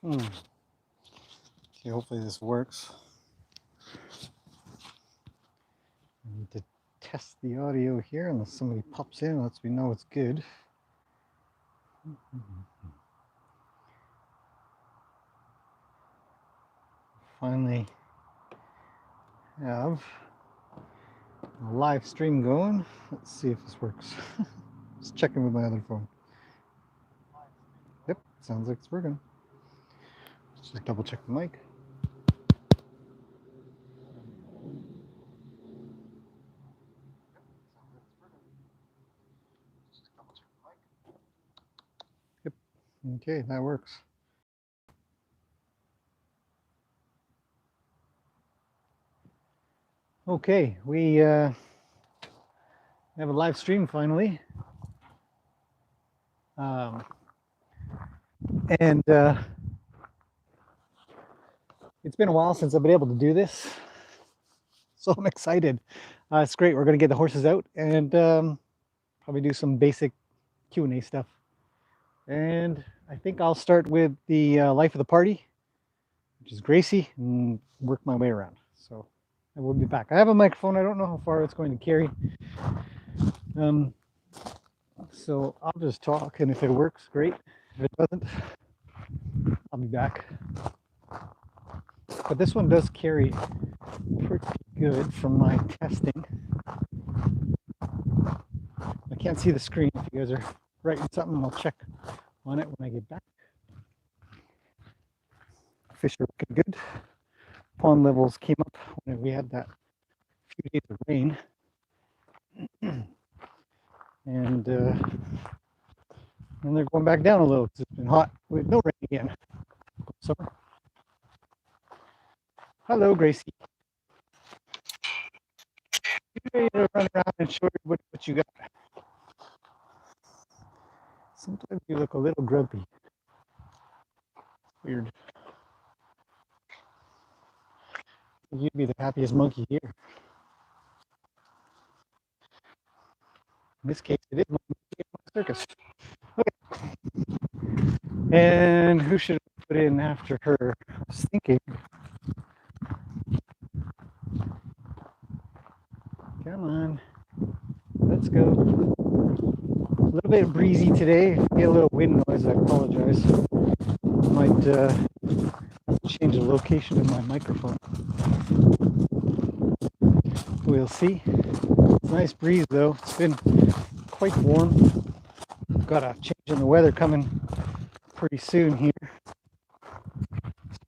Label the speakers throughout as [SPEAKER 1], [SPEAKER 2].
[SPEAKER 1] Okay, hopefully this works. I need to test the audio here unless somebody pops in and lets me know it's good. Finally have a live stream going. Let's see if this works. Just checking with my other phone. Yep, sounds like it's working. Let's just double check the mic. Yep, okay, that works. Okay, we have a live stream finally. And it's been a while since I've been able to do this, so I'm excited. It's great. We're going to get the horses out and probably do some basic Q&A stuff. And I think I'll start with the life of the party, which is Gracie, and work my way around. So I will be back. I have a microphone. I don't know how far it's going to carry. So I'll just talk, and if it works, great. If it doesn't, I'll be back. But this one does carry pretty good from my testing. I can't see the screen. If you guys are writing something, I'll check on it when I get back. Fish are looking good. Pond levels came up when we had that few days of rain. And they're going back down a little because it's been hot with no rain again. Summer. Hello, Gracie. You ready to run around and show everybody what you got? Sometimes you look a little grumpy. Weird. You'd be the happiest monkey here. In this case, it is my circus. Okay. And who should I put in after her? I was thinking. Come on. Let's go. A little bit breezy today. If you get a little wind noise, I apologize. I might change the location of my microphone. We'll see. It's a nice breeze though. It's been quite warm. Got a change in the weather coming pretty soon here.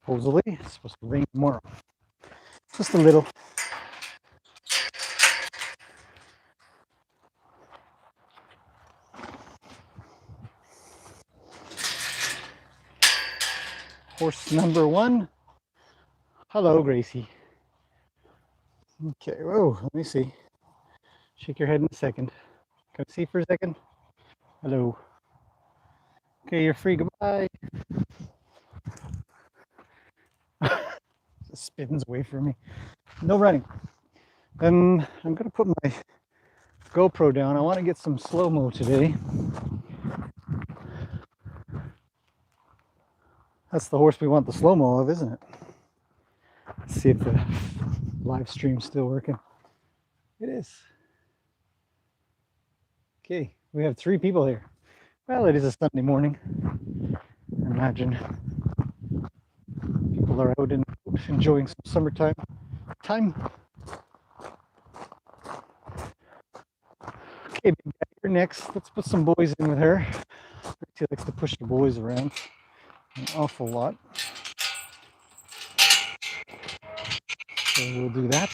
[SPEAKER 1] Supposedly, it's supposed to rain tomorrow. Just a little. Horse number one. Hello, Gracie. Okay, whoa, let me see. Shake your head in a second. Can I see for a second? Hello. Okay, you're free. Goodbye. It spins away from me. No running. I'm gonna put my GoPro down. I want to get some slow-mo today. That's the horse we want the slow-mo of, isn't it? Let's see if the live stream's still working. It is. Okay, we have 3 people here. Well, it is a Sunday morning. I imagine people are out and enjoying some summertime time. Okay, you're next. Let's put some boys in with her. She likes to push the boys around an awful lot. So we'll do that.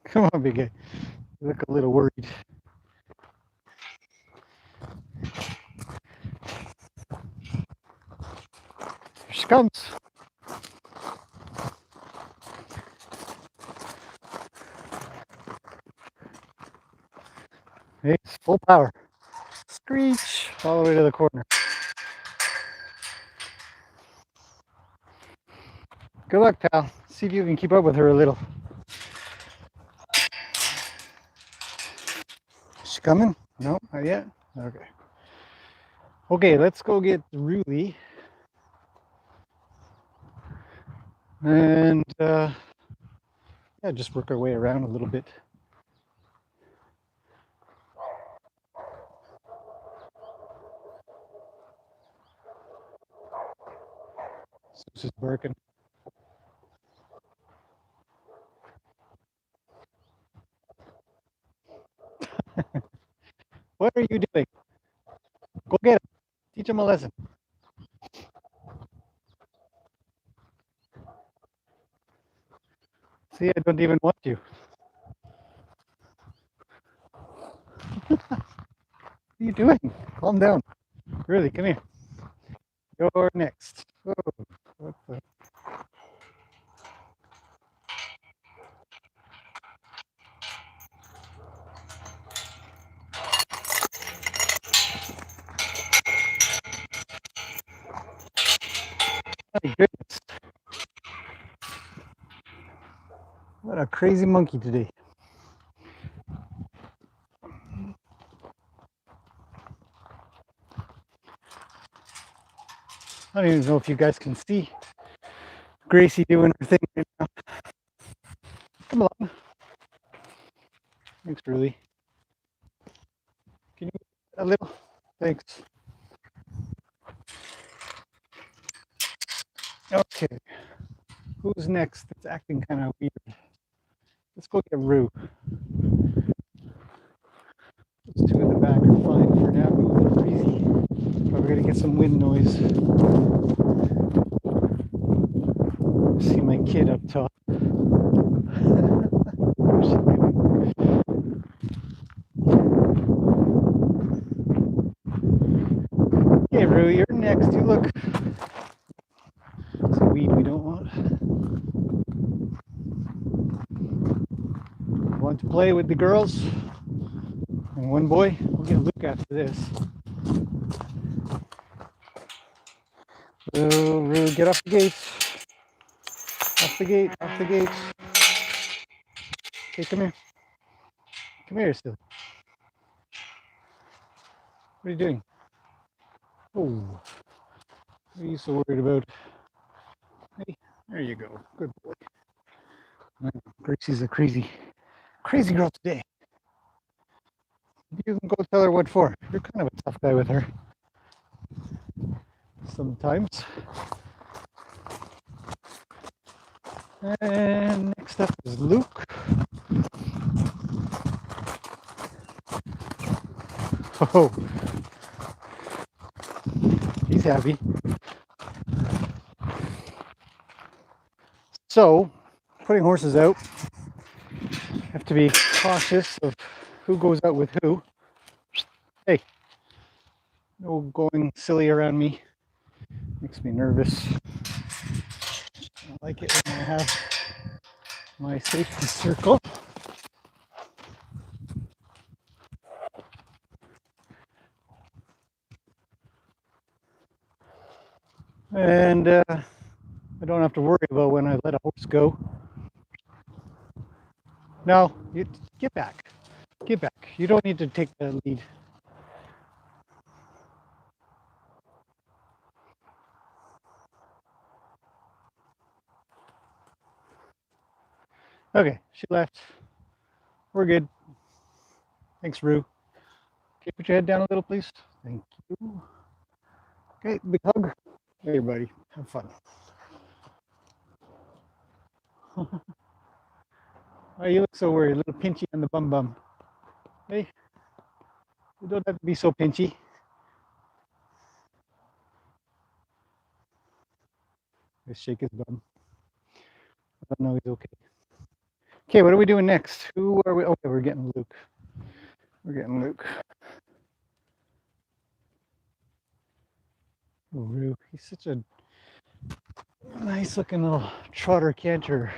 [SPEAKER 1] Come on, big guy. You look a little worried. Here she comes. Hey, it's full power. Screech all the way to the corner. Good luck, pal. See if you can keep up with her a little. coming? No, not yet. Okay. Okay, let's go get Ruby. And yeah, just work our way around a little bit. This is barking. What are you doing? Go get him. Teach him a lesson. See, I don't even want you. What are you doing? Calm down. Really, come here. You're next. Oh, what the? My goodness. What a crazy monkey today. I don't even know if you guys can see Gracie doing her thing right now. Come along. Thanks, Ruby. Can you a little? Thanks. Okay. Who's next? It's acting kind of weird. Let's go get Rue. Those two in the back are fine for now. Ooh, a little breezy. Probably gonna get some wind noise. See my kid up top. Hey, Rue, you're next. You look. It's a weed we don't want. Want to play with the girls? And one boy? We'll get Luke after this. Rue, get off the gate. Off the gate, off the gate. Okay, come here. Come here, still. What are you doing? Oh, what are you so worried about? Hey, there you go. Good boy. Gracie's a crazy girl today. You can go tell her what for. You're kind of a tough guy with her. Sometimes. And next up is Luke. Oh, he's happy. So, putting horses out, have to be cautious of who goes out with who. Hey, no going silly around me. Makes me nervous. I like it when I have my safety circle. And I don't have to worry about when I let a horse go. No, you get back. Get back. You don't need to take the lead. Okay, she left. We're good. Thanks, Rue. Okay, put your head down a little, please. Thank you. Okay, big hug. Hey, buddy. Have fun. Oh, you look so worried. A little pinchy on the bum bum. Hey, you don't have to be so pinchy. Let's shake his bum. Oh, no, he's okay. Okay, what are we doing next? Who are we? Okay, we're getting Luke. We're getting Luke. Oh, Rue. He's such a nice looking little trotter canter.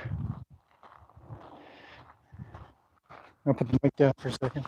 [SPEAKER 1] I'll put the mic down for a second.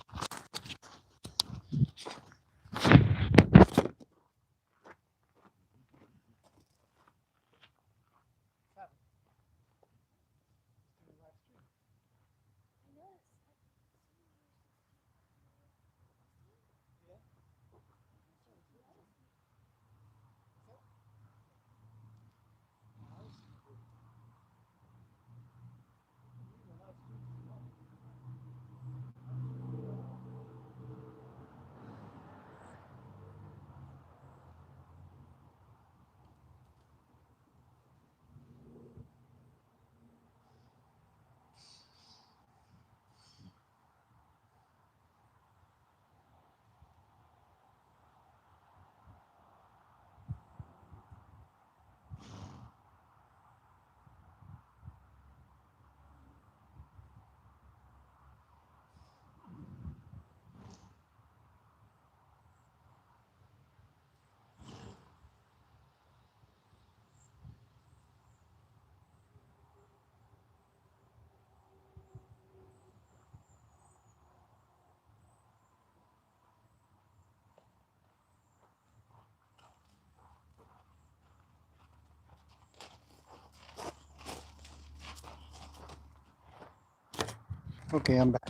[SPEAKER 1] Okay, I'm back.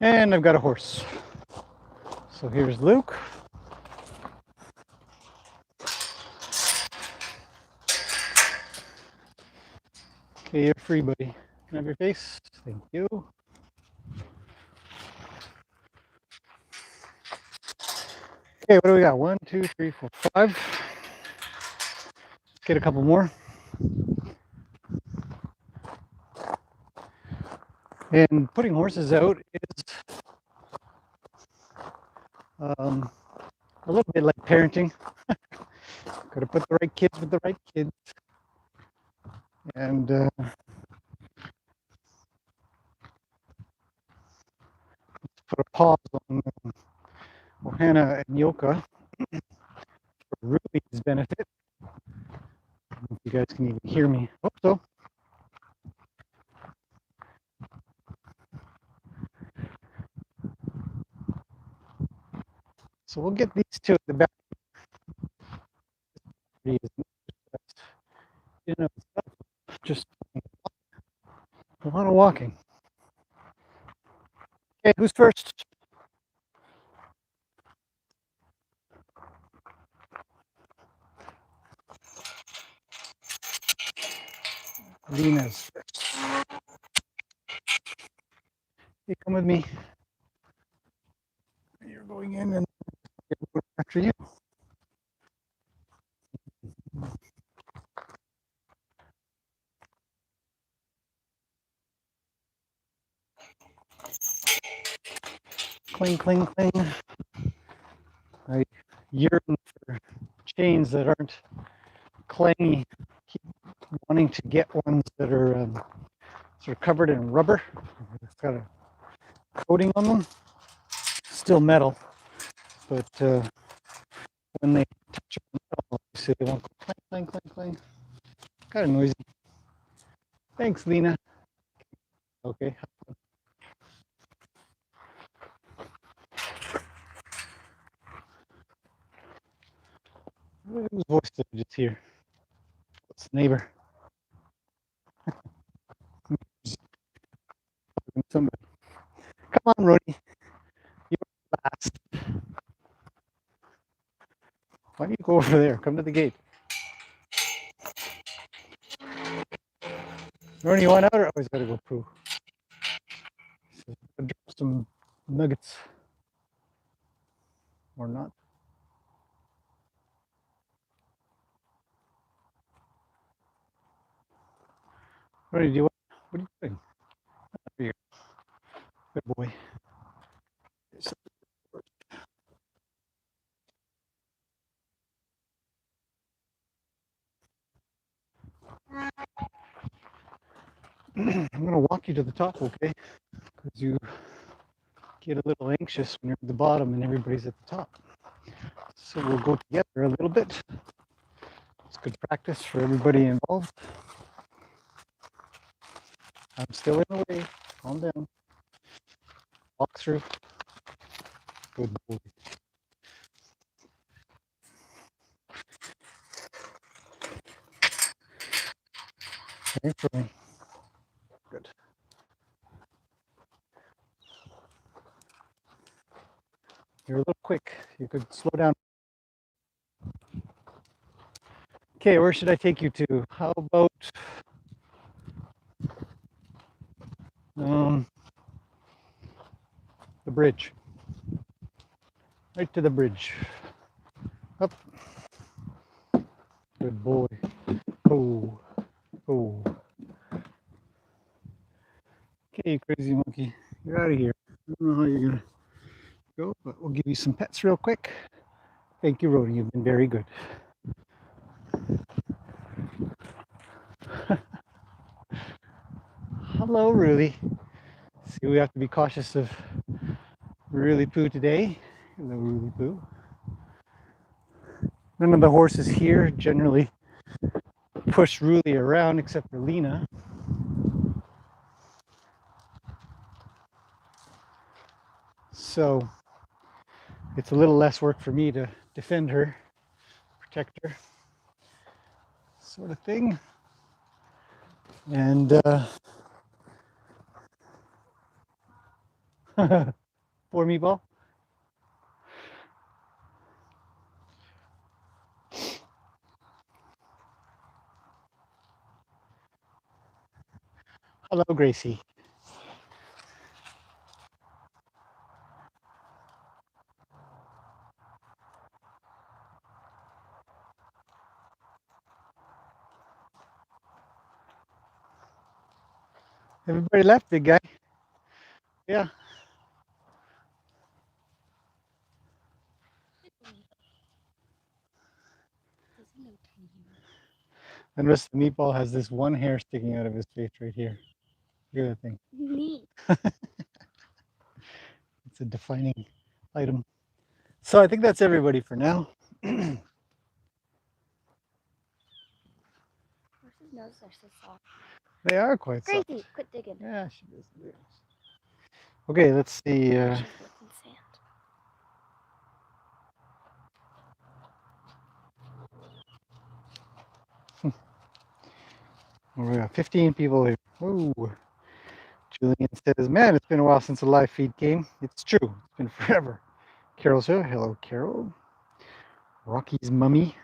[SPEAKER 1] And I've got a horse. So here's Luke. Okay, you're free, buddy. Can I have your face? Thank you. Okay, what do we got? 1, 2, 3, 4, 5. Let's get a couple more. And putting horses out is a little bit like parenting. Got to put the right kids with the right kids. And put a pause on Ohana and Yoka for Ruby's benefit. I don't know if you guys can even hear me. Hope so. So we'll get these two at the back. Just a lot of walking. Okay, who's first? Lena's first. Hey, come with me. You're going in and after you. Cling, cling, cling. I yearn for chains that aren't clangy. Keep wanting to get ones that are sort of covered in rubber. It's got a coating on them. Still metal, but when they touch metal, so they won't go clang, clang, clang, clang. Kind of noisy. Thanks, Lena. Okay. Whose voice did I just hear? What's the neighbor? Somebody. Come on, Rody. You're last. Why don't you go over there? Come to the gate. Rody, you want out or always gotta go poo? So, drop some nuggets. Or not. Rody, do you want, what are you doing? There you go. Good boy. I'm gonna walk you to the top, okay? Because you get a little anxious when you're at the bottom and everybody's at the top. So we'll go together a little bit. It's good practice for everybody involved. I'm still in the way. Calm down. Walk through. Good boy. Aim for me. Good. You're a little quick. You could slow down. Okay, where should I take you to? How about the bridge? Right to the bridge. Up. Good boy. Oh. Oh. Okay, you crazy monkey. You're out of here. I don't know how you're gonna go, but we'll give you some pets real quick. Thank you, Rody. You've been very good. Hello, Rudy. See, we have to be cautious of Rudy Poo today. Hello, Rudy Poo. None of the horses here generally push Rudy around except for Lena. So it's a little less work for me to defend her, protect her, sort of thing. And poor meatball. Hello, Gracie. Everybody left, big guy. Yeah. And rest the meatball has this one hair sticking out of his face right here. Look at that thing.
[SPEAKER 2] Neat.
[SPEAKER 1] It's a defining item. So I think that's everybody for now.
[SPEAKER 2] Horses' noses are so soft.
[SPEAKER 1] They are quite soft.
[SPEAKER 2] Gracie, quit digging.
[SPEAKER 1] Yeah, she does. Okay, let's see.
[SPEAKER 2] She's licking sand.
[SPEAKER 1] We got 15 people here. Ooh. Julian says, man, it's been a while since a live feed game. It's true. It's been forever. Carol's here. Hello, Carol. Rocky's mummy.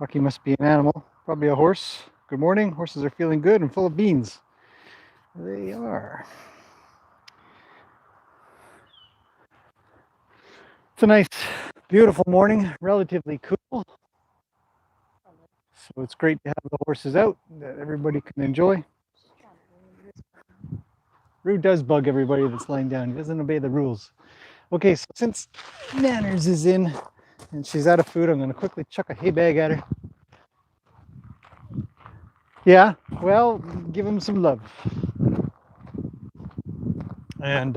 [SPEAKER 1] Rocky must be an animal. Probably a horse. Good morning. Horses are feeling good and full of beans. They are. It's a nice, beautiful morning. Relatively cool. So it's great to have the horses out that everybody can enjoy. Rue does bug everybody that's lying down. He doesn't obey the rules. Okay, so since Manners is in and she's out of food, I'm going to quickly chuck a hay bag at her. Yeah, well, give him some love. And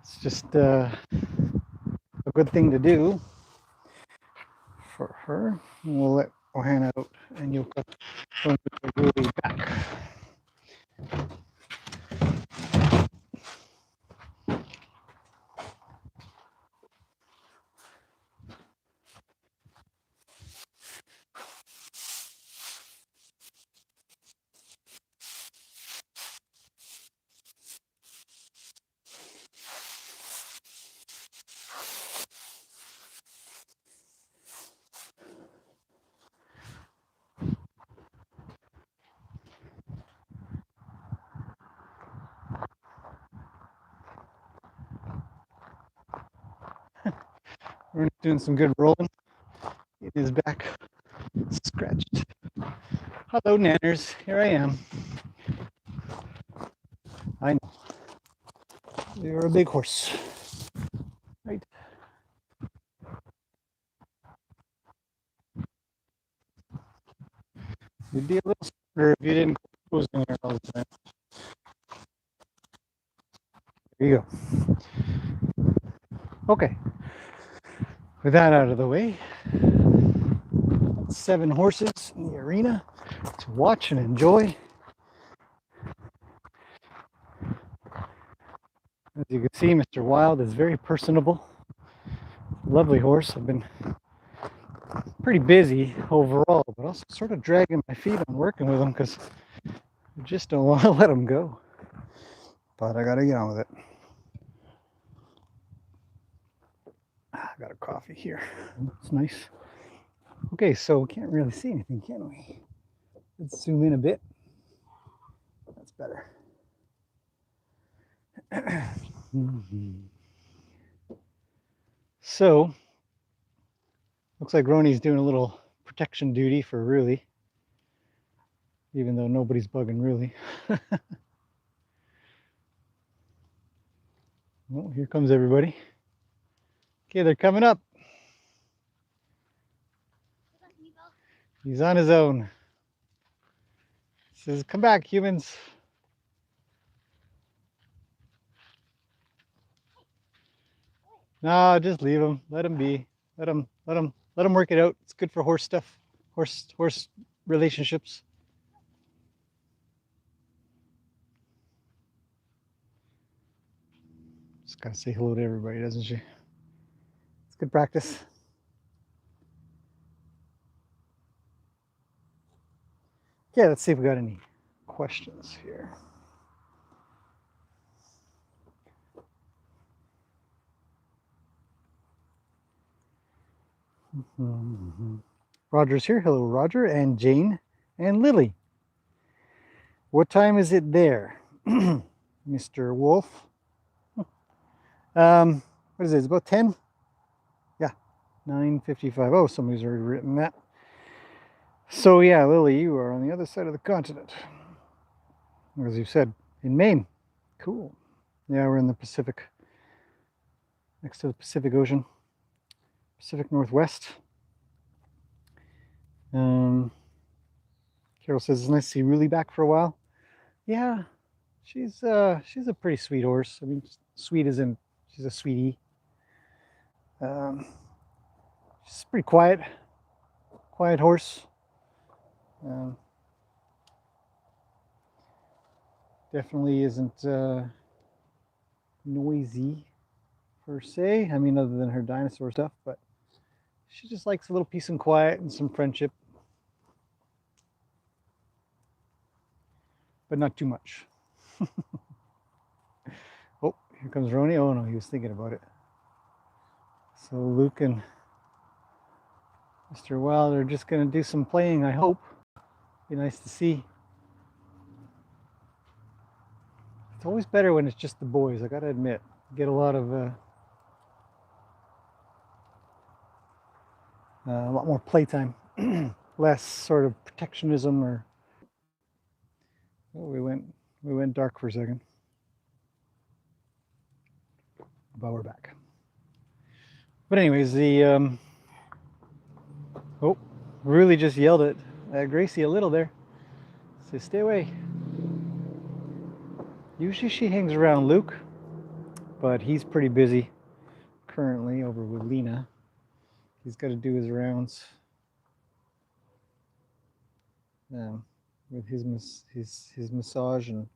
[SPEAKER 1] it's just a good thing to do for her. And we'll let Ohana out and you'll go really back. We're doing some good rolling. It is back scratched. Hello, Nanners. Here I am. I know. You're a big horse. Right? You'd be a little smarter if you didn't close in there all the time. There you go. Okay. With that out of the way, 7 horses in the arena to watch and enjoy. As you can see, Mr. Wild is very personable. Lovely horse. I've been pretty busy overall, but also sort of dragging my feet on working with him because I just don't want to let him go. But I got to get on with it. I got a coffee here. It's nice. Okay, so we can't really see anything, can we? Let's zoom in a bit. That's better. So, looks like Roni's doing a little protection duty for Ruli, even though nobody's bugging Ruli. Oh, here comes everybody. Okay, they're coming up. He's on his own. He says, come back, humans. No, just leave him. Let him be. Let him work it out. It's good for horse stuff. Horse relationships. Just gotta say hello to everybody, doesn't she? It's good practice. Okay, let's see if we got any questions here. Roger's here. Hello, Roger, and Jane, and Lily. What time is it there, Mr. Wolf? What is it? It's about 10? Yeah, 9:55. Oh, somebody's already written that. So yeah, Lily, you are on the other side of the continent. As you said, in Maine. Cool. Yeah, we're in the Pacific, next to the Pacific Ocean, Pacific Northwest. Carol says it's nice to see Ruli back for a while. Yeah, she's a pretty sweet horse. I mean, sweet as in she's a sweetie. She's pretty quiet horse. Definitely isn't noisy per se. I mean, other than her dinosaur stuff, but she just likes a little peace and quiet and some friendship, but not too much. Oh, here comes Roni. Oh no, he was thinking about it. So Luke and Mr. Wild are just going to do some playing, I hope. Be nice to see. It's always better when it's just the boys, I gotta admit. Get a lot more playtime, less sort of protectionism or. Oh, we went dark for a second, but we're back. But anyways, the oh, really just yelled at Gracie a little there. Says, "Stay away." Usually she hangs around Luke, but he's pretty busy currently over with Lena. He's got to do his rounds with his massage and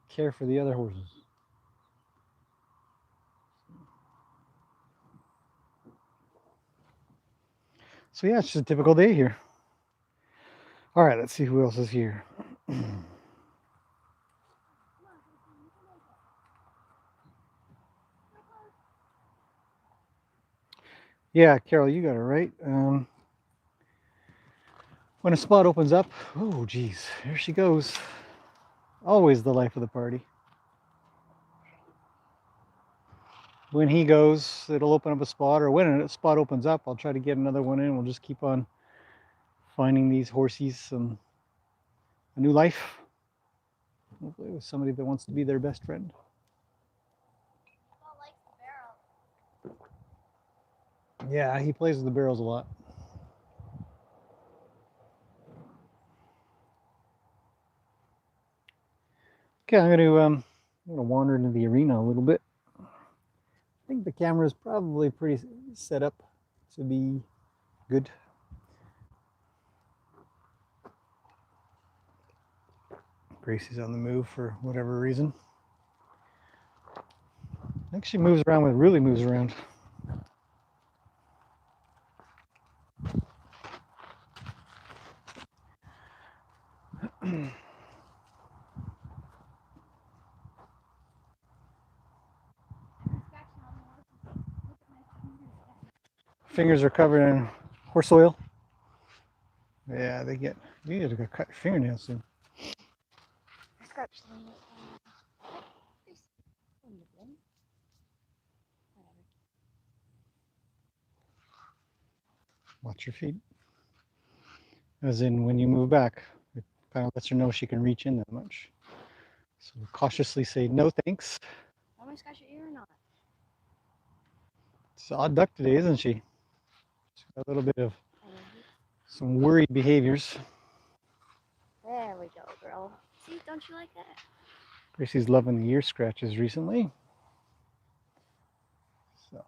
[SPEAKER 1] care for the other horses. So yeah, it's just a typical day here. All right, let's see who else is here. Yeah, Carol, you got it right. When a spot opens up, oh geez, there she goes. Always the life of the party. When he goes, it'll open up a spot, or when a spot opens up, I'll try to get another one in. We'll just keep on finding these horsies a new life. Hopefully with somebody that wants to be their best friend. Yeah, he plays with the barrels a lot. Okay, I'm gonna wander into the arena a little bit. I think the camera is probably pretty set up to be good. Gracie's on the move for whatever reason. I think she moves around when it really moves around. Fingers are covered in horse oil. Yeah, you need to go cut your fingernails soon. Watch your feet. As in, when you move back, it kind of lets her know she can reach in that much. So cautiously say, no thanks.
[SPEAKER 2] Am I scratch your ear or not?
[SPEAKER 1] It's an odd duck today, isn't she? She's got a little bit of some worried behaviors.
[SPEAKER 2] There we go, girl. See, don't you like that?
[SPEAKER 1] Gracie's loving the ear scratches recently. So,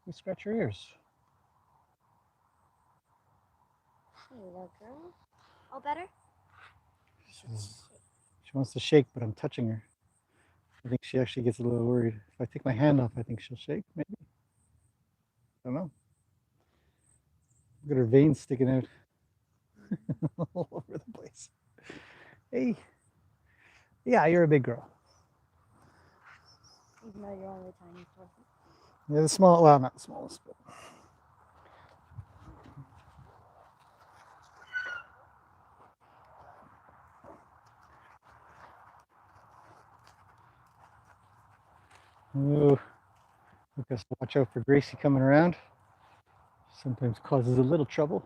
[SPEAKER 1] we scratch her ears.
[SPEAKER 2] There you go, girl. All better?
[SPEAKER 1] She wants to shake, but I'm touching her. I think she actually gets a little worried. If I take my hand off, I think she'll shake, maybe. I don't know. Look at her veins sticking out all over the place. Hey. Yeah, you're a big girl.
[SPEAKER 2] Even though you're only the tiniest one.
[SPEAKER 1] Yeah, the small, well, not the smallest, but. Oh, look us watch out for Gracie coming around. Sometimes causes a little trouble.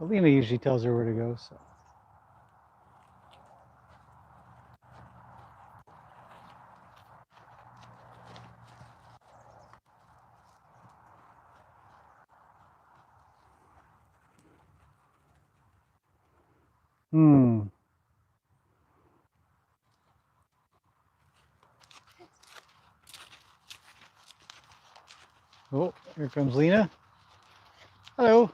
[SPEAKER 1] Alina usually tells her where to go, so. Hmm. Oh, here comes Lena. Hello.
[SPEAKER 2] What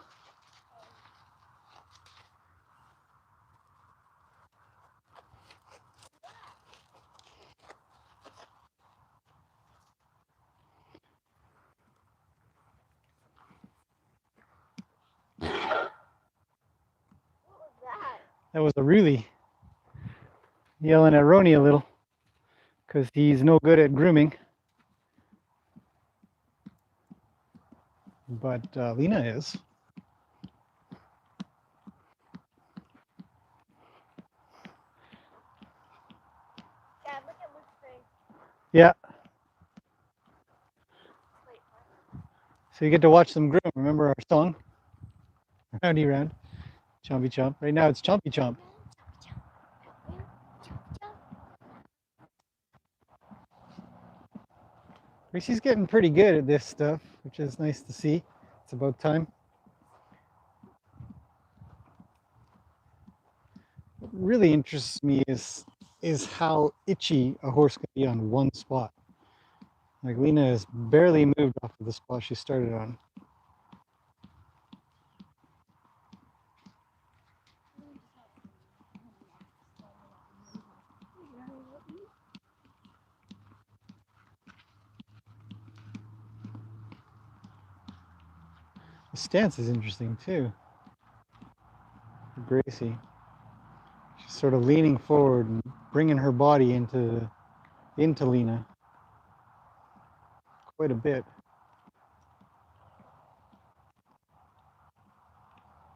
[SPEAKER 2] was that?
[SPEAKER 1] That was a really yelling at Roni a little because he's no good at grooming. But Lena is.
[SPEAKER 2] Dad, look at Luke's face.
[SPEAKER 1] Yeah.
[SPEAKER 2] Playtime.
[SPEAKER 1] So you get to watch them groom. Remember our song? Roundy round. Chompy chomp. Right now it's chompy chomp. Gracie's getting pretty good at this stuff, which is nice to see. It's about time. What really interests me is how itchy a horse can be on one spot. Like Lena has barely moved off of the spot she started on. The stance is interesting too. For Gracie, she's sort of leaning forward and bringing her body into Lena quite a bit.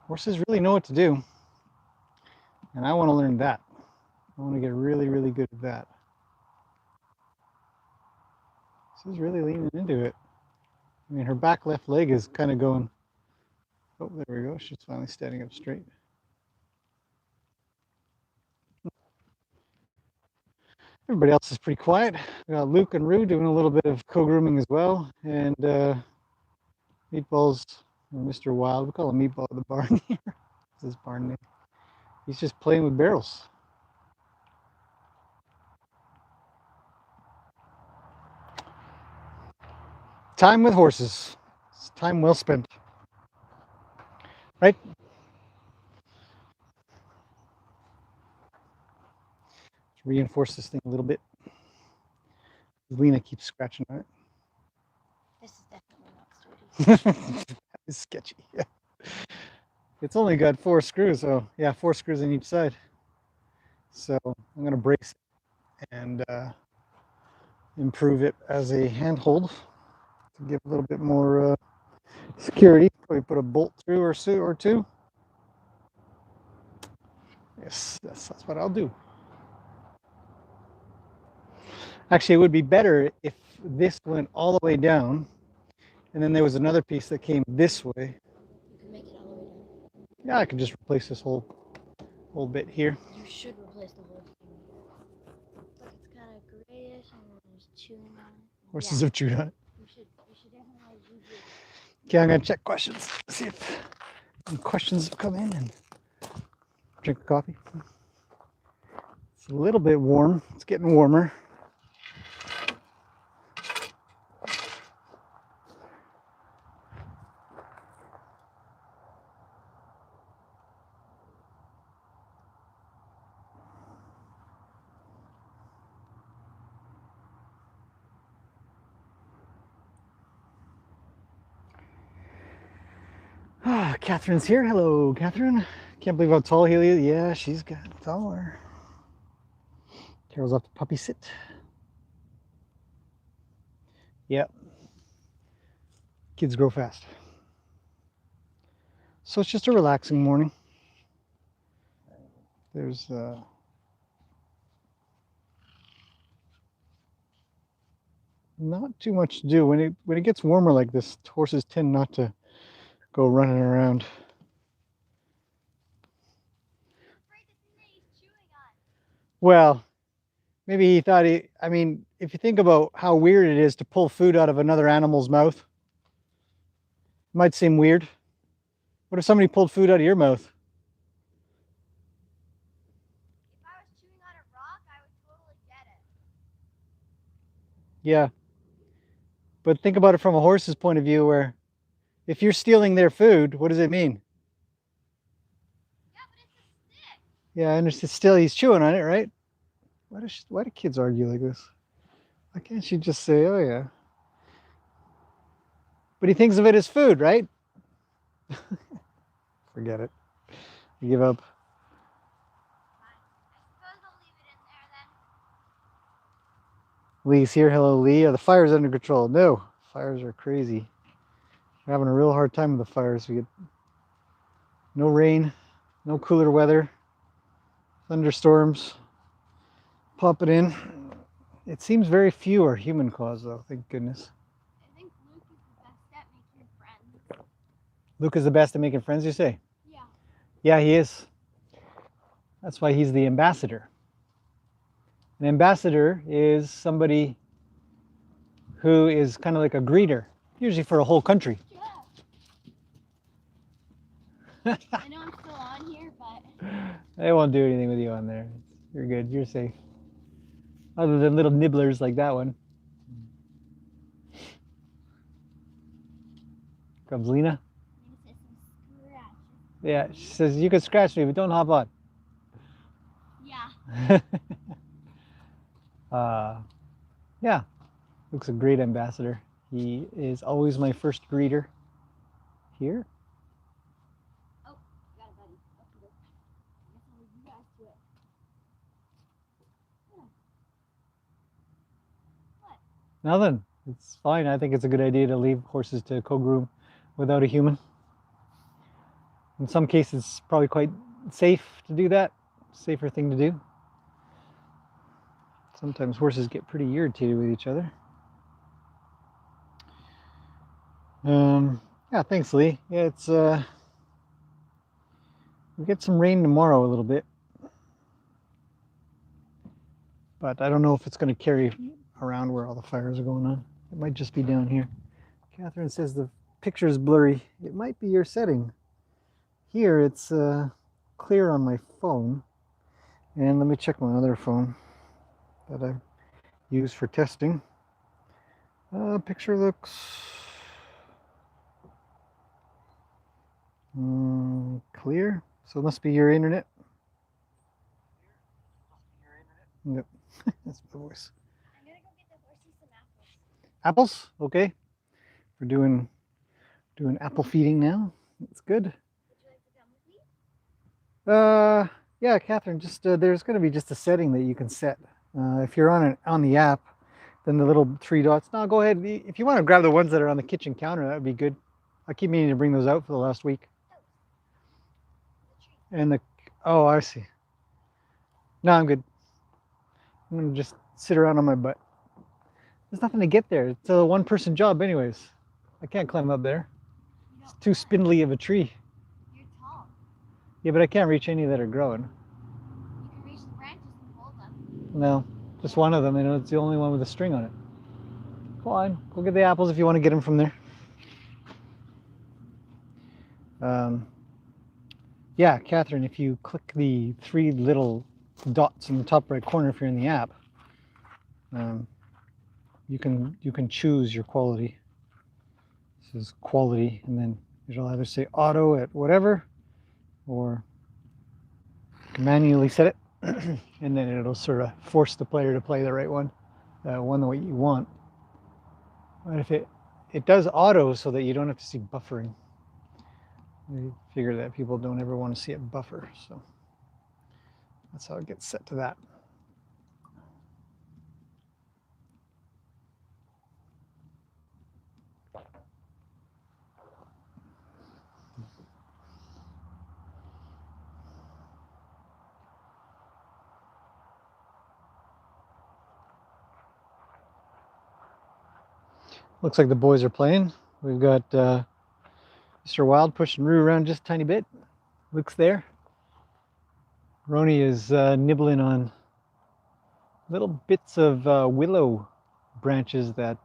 [SPEAKER 1] Horses really know what to do, and I want to learn that. I want to get really, really good at that. She's really leaning into it. I mean, her back left leg is kind of going. Oh, there we go. She's finally standing up straight. Everybody else is pretty quiet. We got Luke and Rue doing a little bit of co-grooming as well, and Meatball's Mr. Wild. We call him Meatball at the barn here. It's his barn name. He's just playing with barrels. Time with horses. It's time well spent. Right? Let's reinforce this thing a little bit. Lena keeps scratching on it.
[SPEAKER 2] This is definitely not sturdy.
[SPEAKER 1] It's sketchy. Yeah. It's only got 4 screws, so yeah, 4 screws on each side. So I'm gonna brace it and improve it as a handhold to give a little bit more security. Probably put a bolt through or two. Yes, that's what I'll do. Actually, it would be better if this went all the way down, and then there was another piece that came this way.
[SPEAKER 2] You can make it all the way down.
[SPEAKER 1] Yeah, I could just replace this whole bit here.
[SPEAKER 2] You should replace the whole thing. Look, it's kind of grayish and then there's chewing on it.
[SPEAKER 1] Horses have chewed on it.
[SPEAKER 2] You should definitely use it.
[SPEAKER 1] Okay, I'm gonna check questions. See if any questions have come in and drink the coffee. It's a little bit warm. It's getting warmer. Catherine's here. Hello, Catherine. Can't believe how tall he is. Yeah, she's got taller. Carol's off to puppy sit. Yep. Kids grow fast. So it's just a relaxing morning. There's not too much to do. When it gets warmer like this, horses tend not to go running around. Well, maybe he thought I mean, if you think about how weird it is to pull food out of another animal's mouth, it might seem weird. What if somebody pulled food out of your mouth?
[SPEAKER 2] If I was chewing on a rock, I would totally get it.
[SPEAKER 1] Yeah. But think about it from a horse's point of view, where if you're stealing their food, what does it mean?
[SPEAKER 2] Yeah, but it's a stick.
[SPEAKER 1] Yeah, I understand. Still, he's chewing on it, right? Why do kids argue like this? Why can't she just say, oh yeah? But he thinks of it as food, right? Forget it. I give up.
[SPEAKER 2] I suppose I'll leave it in there then.
[SPEAKER 1] Lee's here. Hello, Lee. Are the fires under control? No, fires are crazy. We're having a real hard time with the fires. We get no rain, no cooler weather, thunderstorms popping in. It seems very few are human caused, though. Thank goodness.
[SPEAKER 2] I think Luke is the best at making friends.
[SPEAKER 1] Luke is the best at making friends, you say?
[SPEAKER 2] Yeah.
[SPEAKER 1] Yeah, he is. That's why he's the ambassador. An ambassador is somebody who is kind of like a greeter, usually for a whole country.
[SPEAKER 2] Yeah. I know I'm still on here, but
[SPEAKER 1] They won't do anything with you on there. You're good. You're safe. Other than little nibblers like that one. Comes Lena. Yeah, she says, you can scratch me, but don't hop on.
[SPEAKER 2] Yeah.
[SPEAKER 1] Yeah, Luke's a great ambassador. He is always my first greeter here.
[SPEAKER 2] Oh, got it, buddy. Okay. I guess I'll leave you guys to it. Yeah. What?
[SPEAKER 1] Nothing. It's fine. I think it's a good idea to leave horses to co-groom without a human. In some cases, it's probably quite safe to do that. Safer thing to do. Sometimes horses get pretty irritated with each other. Yeah, thanks, Lee. Yeah, it's we get some rain tomorrow a little bit, but I don't know if it's going to carry around where all the fires are going on. It might just be down here. Catherine says the picture is blurry. It might be your setting. Here it's clear on my phone, and let me check my other phone that I use for testing. Picture looks clear, so it must be your internet. Yep, that's my voice.
[SPEAKER 2] I'm gonna go get the horses some apples.
[SPEAKER 1] Apples, okay. We're doing apple feeding now. That's good.
[SPEAKER 2] Would you like to come with me?
[SPEAKER 1] Yeah, Catherine. Just there's going to be just a setting that you can set. If you're on the app, then the little three dots. No, go ahead. If you want to grab the ones that are on the kitchen counter, that would be good. I keep meaning to bring those out for the last week. And oh, I see. No, I'm good. I'm gonna just sit around on my butt. There's nothing to get there. It's a one-person job, anyways. I can't climb up there. It's too spindly of a tree.
[SPEAKER 2] You're tall.
[SPEAKER 1] Yeah, but I can't reach any that are growing.
[SPEAKER 2] You can reach the branches and hold them.
[SPEAKER 1] No, just one of them. You know, it's the only one with a string on it. Go on, go get the apples if you want to get them from there. Yeah, Catherine, if you click the three little dots in the top right corner if you're in the app, you can choose your quality. This is quality, and then it'll either say auto at whatever, or you can manually set it, and then it'll sort of force the player to play the right one, one the way you want. But if it does auto so that you don't have to see buffering. I figure that people don't ever want to see it buffer, so that's how it gets set to that. Looks like the boys are playing. We've got Mr. Wild pushing Roo around just a tiny bit. Luke's there. Roni is nibbling on little bits of willow branches that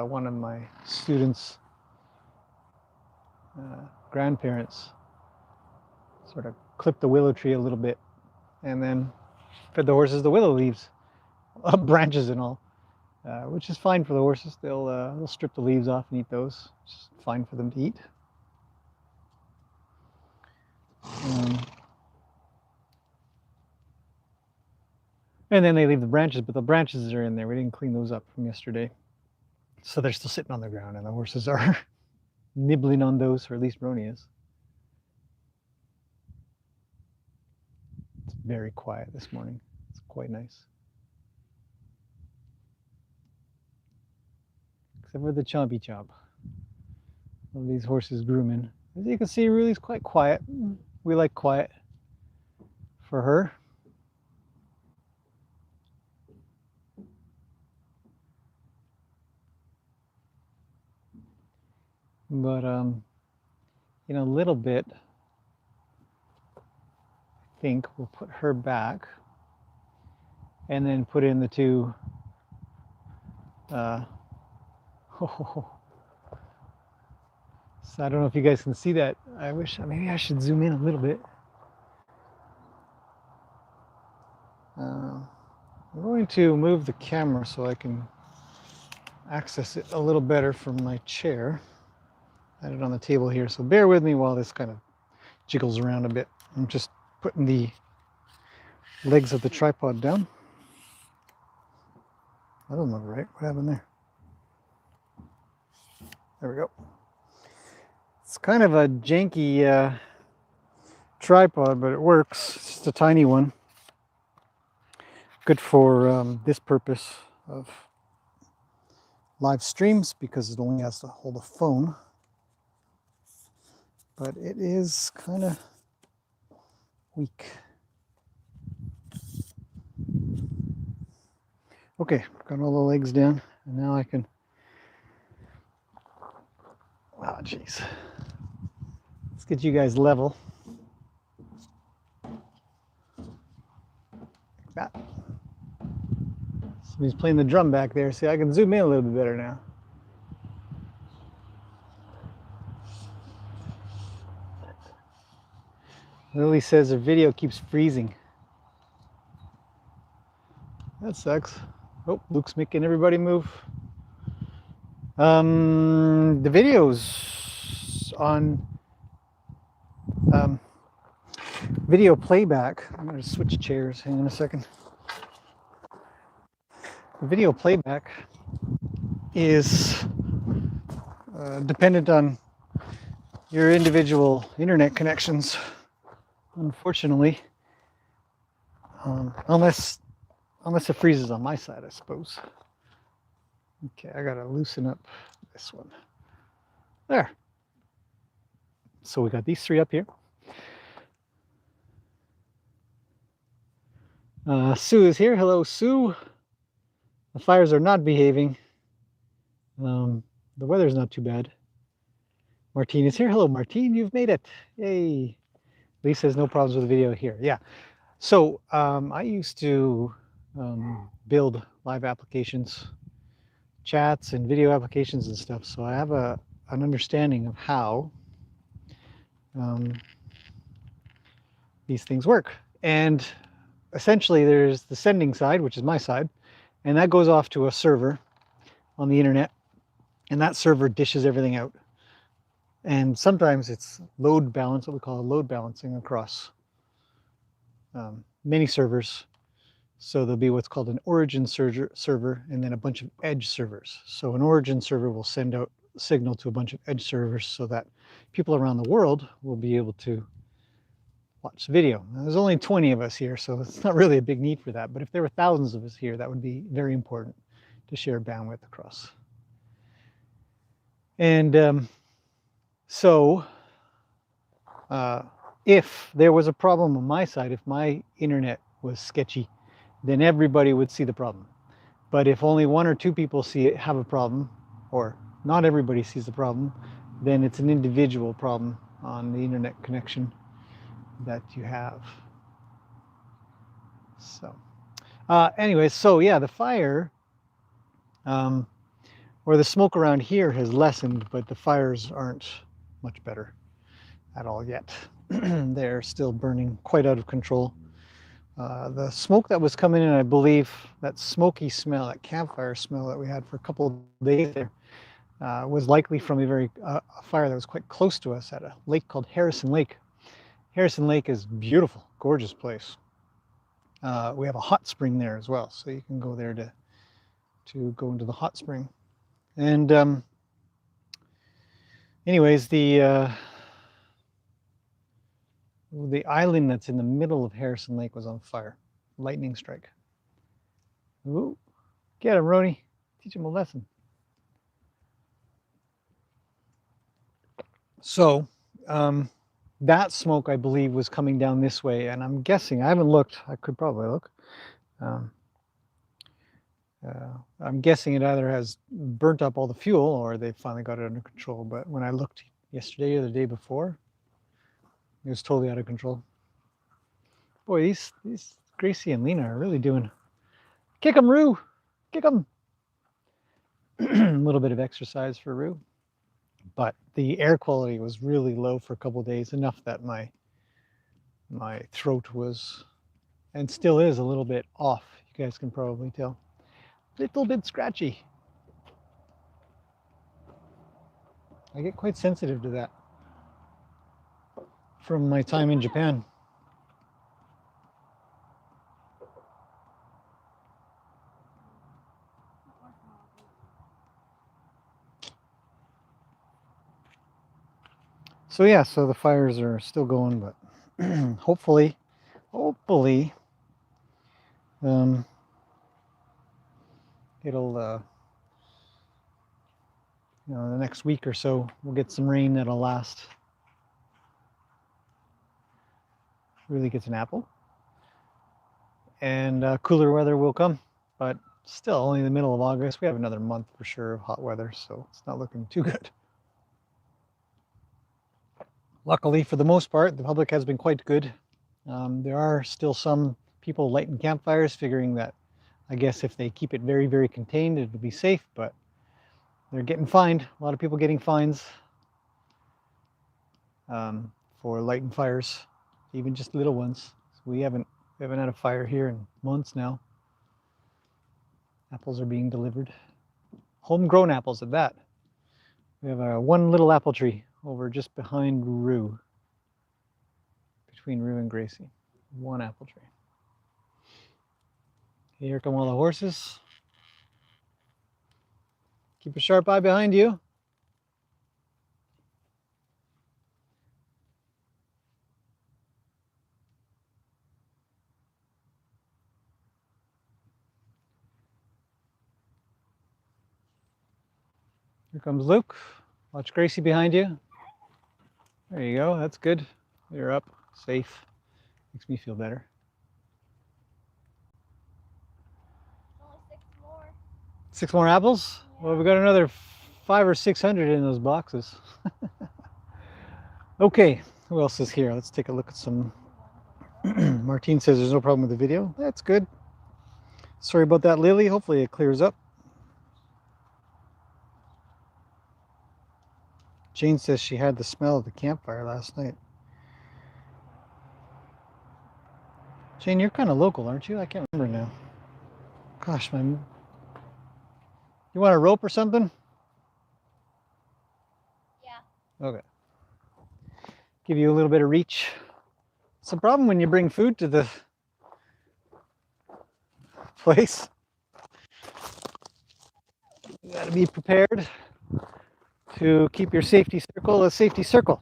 [SPEAKER 1] one of my students' grandparents sort of clipped the willow tree a little bit and then fed the horses the willow leaves, branches and all, which is fine for the horses. They'll strip the leaves off and eat those. It's fine for them to eat. And then they leave the branches, but the branches are in there. We didn't clean those up from yesterday. So they're still sitting on the ground and the horses are nibbling on those, or at least Roni is. It's very quiet this morning. It's quite nice. Except for the chompy chomp of these horses grooming. As you can see, Ruli's quite quiet. We like quiet for her. But in a little bit, I think we'll put her back and then put in the two so I don't know if you guys can see that. I wish, maybe I should zoom in a little bit. I'm going to move the camera so I can access it a little better from my chair. I had it on the table here, so bear with me while this kind of jiggles around a bit. I'm just putting the legs of the tripod down. That doesn't look right. What happened there? There we go. It's kind of a janky tripod, but it works. It's just a tiny one. Good for this purpose of live streams because it only has to hold a phone. But it is kind of weak. Okay, got all the legs down, and now I can. Oh, jeez. Let's get you guys level. Like that. Somebody's playing the drum back there. See, I can zoom in a little bit better now. Lily says her video keeps freezing. That sucks. Oh, Luke's making everybody move. The videos on video playback. I'm going to switch chairs. Hang on a second. The video playback is dependent on your individual internet connections, unfortunately, unless it freezes on my side, I suppose. Okay, I gotta loosen up this one. There. So we got these three up here. Sue is here. Hello, Sue. The fires are not behaving. The weather's not too bad. Martine is here. Hello, Martine. You've made it. Yay. Lisa has no problems with the video here. Yeah. So I used to build live applications, chats and video applications and stuff. So I have an understanding of how these things work. And essentially there's the sending side, which is my side, and that goes off to a server on the internet, and that server dishes everything out. And sometimes it's load balance, what we call load balancing across many servers. So there'll be what's called an origin server and then a bunch of edge servers. So an origin server will send out signal to a bunch of edge servers so that people around the world will be able to watch the video. Now, there's only 20 of us here, so it's not really a big need for that. But if there were thousands of us here, that would be very important to share bandwidth across. And so if there was a problem on my side, if my internet was sketchy, then everybody would see the problem. But if only one or two people have a problem, or not everybody sees the problem, then it's an individual problem on the internet connection that you have. So anyways, so yeah, the fire or the smoke around here has lessened, but the fires aren't much better at all yet. They're still burning quite out of control. The smoke that was coming in, I believe, that smoky smell, that campfire smell that we had for a couple of days there, was likely from a fire that was quite close to us at a lake called Harrison Lake. Harrison Lake is beautiful, gorgeous place. We have a hot spring there as well, so you can go there to go into the hot spring. And anyways, the island that's in the middle of Harrison Lake was on fire. Lightning strike. Ooh, get him, Roni. Teach him a lesson. So that smoke, I believe, was coming down this way, and I'm guessing, I haven't looked, I could probably look. I'm guessing it either has burnt up all the fuel or they finally got it under control. But when I looked yesterday or the day before, it was totally out of control. Boy, these Gracie and Lena are really doing. Kick them, Roo! Kick them! A little bit of exercise for Roo. But the air quality was really low for a couple of days, enough that my throat was, and still is, a little bit off. You guys can probably tell. Little bit scratchy. I get quite sensitive to that from my time in Japan. So yeah, so the fires are still going, but hopefully, it'll, the next week or so, we'll get some rain that'll last. Really gets an apple. And cooler weather will come, but still only the middle of August. We have another month for sure of hot weather, so it's not looking too good. Luckily, for the most part, the public has been quite good. There are still some people lighting campfires, figuring that, I guess, if they keep it very, very contained, it'll be safe, but they're getting fined. A lot of people getting fines for lighting fires, even just little ones. So we haven't had a fire here in months now. Apples are being delivered. Homegrown apples at that. We have one little apple tree over just behind Rue, between Rue and Gracie. One apple tree. Okay, here come all the horses. Keep a sharp eye behind you. Here comes Luke. Watch Gracie behind you. There you go, that's good. You're up, safe. Makes me feel better.
[SPEAKER 2] Only 6 more.
[SPEAKER 1] 6 more apples? Yeah. Well, we got another 500 or 600 in those boxes. Okay, who else is here? Let's take a look at some. Martine says there's no problem with the video. That's good. Sorry about that, Lily. Hopefully it clears up. Jane says she had the smell of the campfire last night. Jane, you're kind of local, aren't you? I can't remember now. Gosh, you want a rope or something?
[SPEAKER 2] Yeah.
[SPEAKER 1] Okay. Give you a little bit of reach. It's a problem when you bring food to the place. You gotta be prepared. to keep your safety circle a safety circle.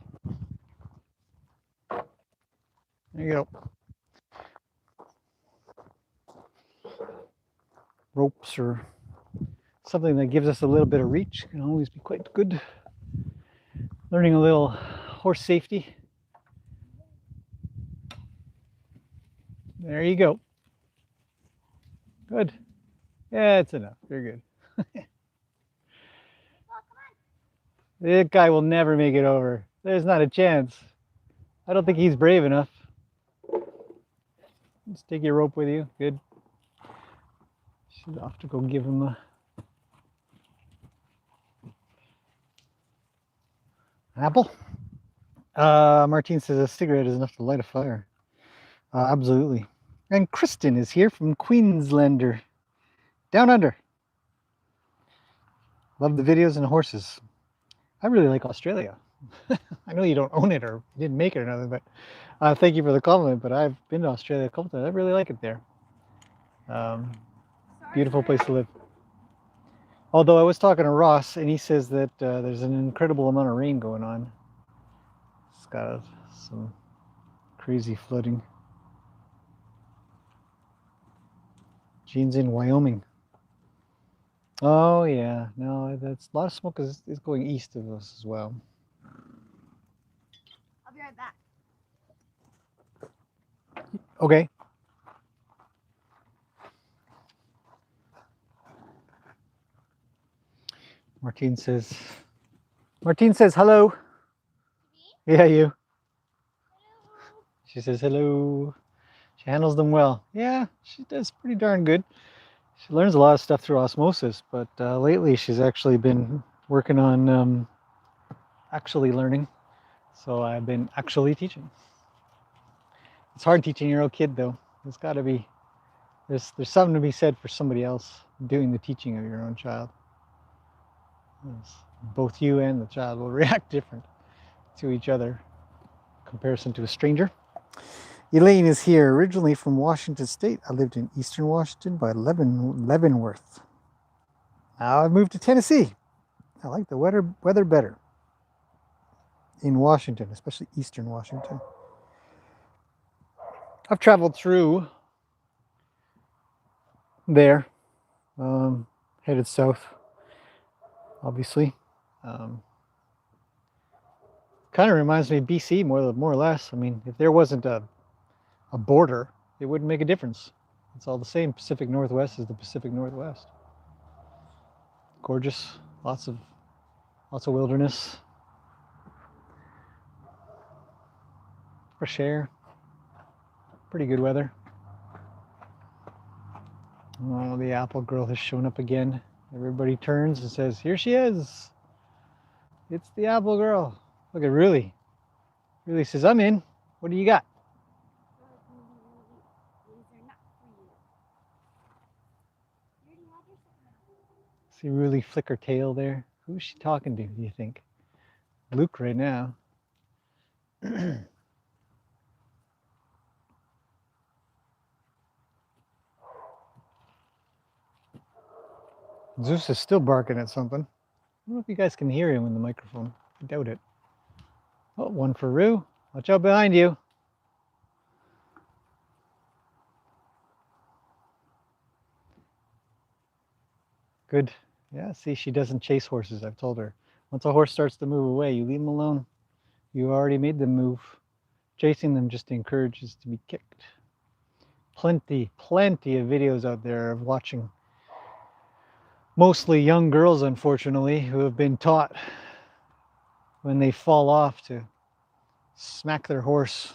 [SPEAKER 1] There you go. Ropes or something that gives us a little bit of reach can always be quite good. Learning a little horse safety. There you go. Good. Yeah, it's enough. You're good. That guy will never make it over. There's not a chance. I don't think he's brave enough. Just take your rope with you. Good. She's off to go give him a apple. Martine says a cigarette is enough to light a fire. Absolutely. And Kristen is here from Queenslander. Down under. Love the videos and horses. I really like Australia. I know you don't own it or you didn't make it or nothing, but thank you for the compliment. But I've been to Australia a couple times. I really like it there. Beautiful place to live. Although I was talking to Ross and he says that there's an incredible amount of rain going on. It's got some crazy flooding. Jean's in Wyoming. Oh yeah, no, that's a lot of smoke is going east of us as well.
[SPEAKER 2] I'll be right back.
[SPEAKER 1] Okay. Martine says hello. Me? Yeah, you. Hello. She says hello. She handles them well. Yeah, she does pretty darn good. She learns a lot of stuff through osmosis, but lately she's actually been working on actually learning. So I've been actually teaching. It's hard teaching your own kid though. There's got to be, there's something to be said for somebody else doing the teaching of your own child. Both you and the child will react different to each other in comparison to a stranger. Elaine is here, originally from Washington State. I lived in Eastern Washington by Leavenworth. Now I've moved to Tennessee. I like the weather better in Washington, especially Eastern Washington. I've traveled through there, headed south, obviously. Kind of reminds me of BC more or less. I mean, if there wasn't a border, it wouldn't make a difference. It's all the same. Pacific Northwest is the Pacific Northwest. Gorgeous, lots of wilderness, fresh air, pretty good weather. Oh, the apple girl has shown up again. Everybody turns and says, "Here she is. It's the apple girl." Look at Ruly. Ruly says, "I'm in. What do you got?" See Ruly flick her tail there. Who's she talking to, do you think? Luke right now. Zeus is still barking at something. I don't know if you guys can hear him in the microphone. I doubt it. Oh, one for Rue. Watch out behind you. Good. Yeah, see, she doesn't chase horses. I've told her. Once a horse starts to move away, you leave them alone. You already made them move. Chasing them just encourages to be kicked. Plenty of videos out there of watching mostly young girls, unfortunately, who have been taught when they fall off to smack their horse,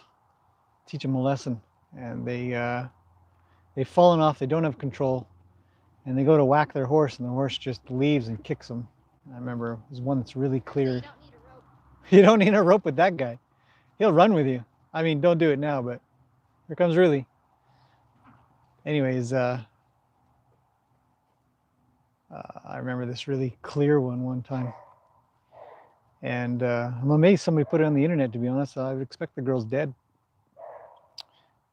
[SPEAKER 1] teach them a lesson, and they've fallen off, they don't have control, and they go to whack their horse, and the horse just leaves and kicks them. I remember there's one that's really clear.
[SPEAKER 2] You don't need a rope.
[SPEAKER 1] You don't need a rope with that guy. He'll run with you. I mean, don't do it now, but here comes Ruly. Anyways, I remember this really clear one time. And I'm amazed somebody put it on the internet, to be honest. I would expect the girl's dead.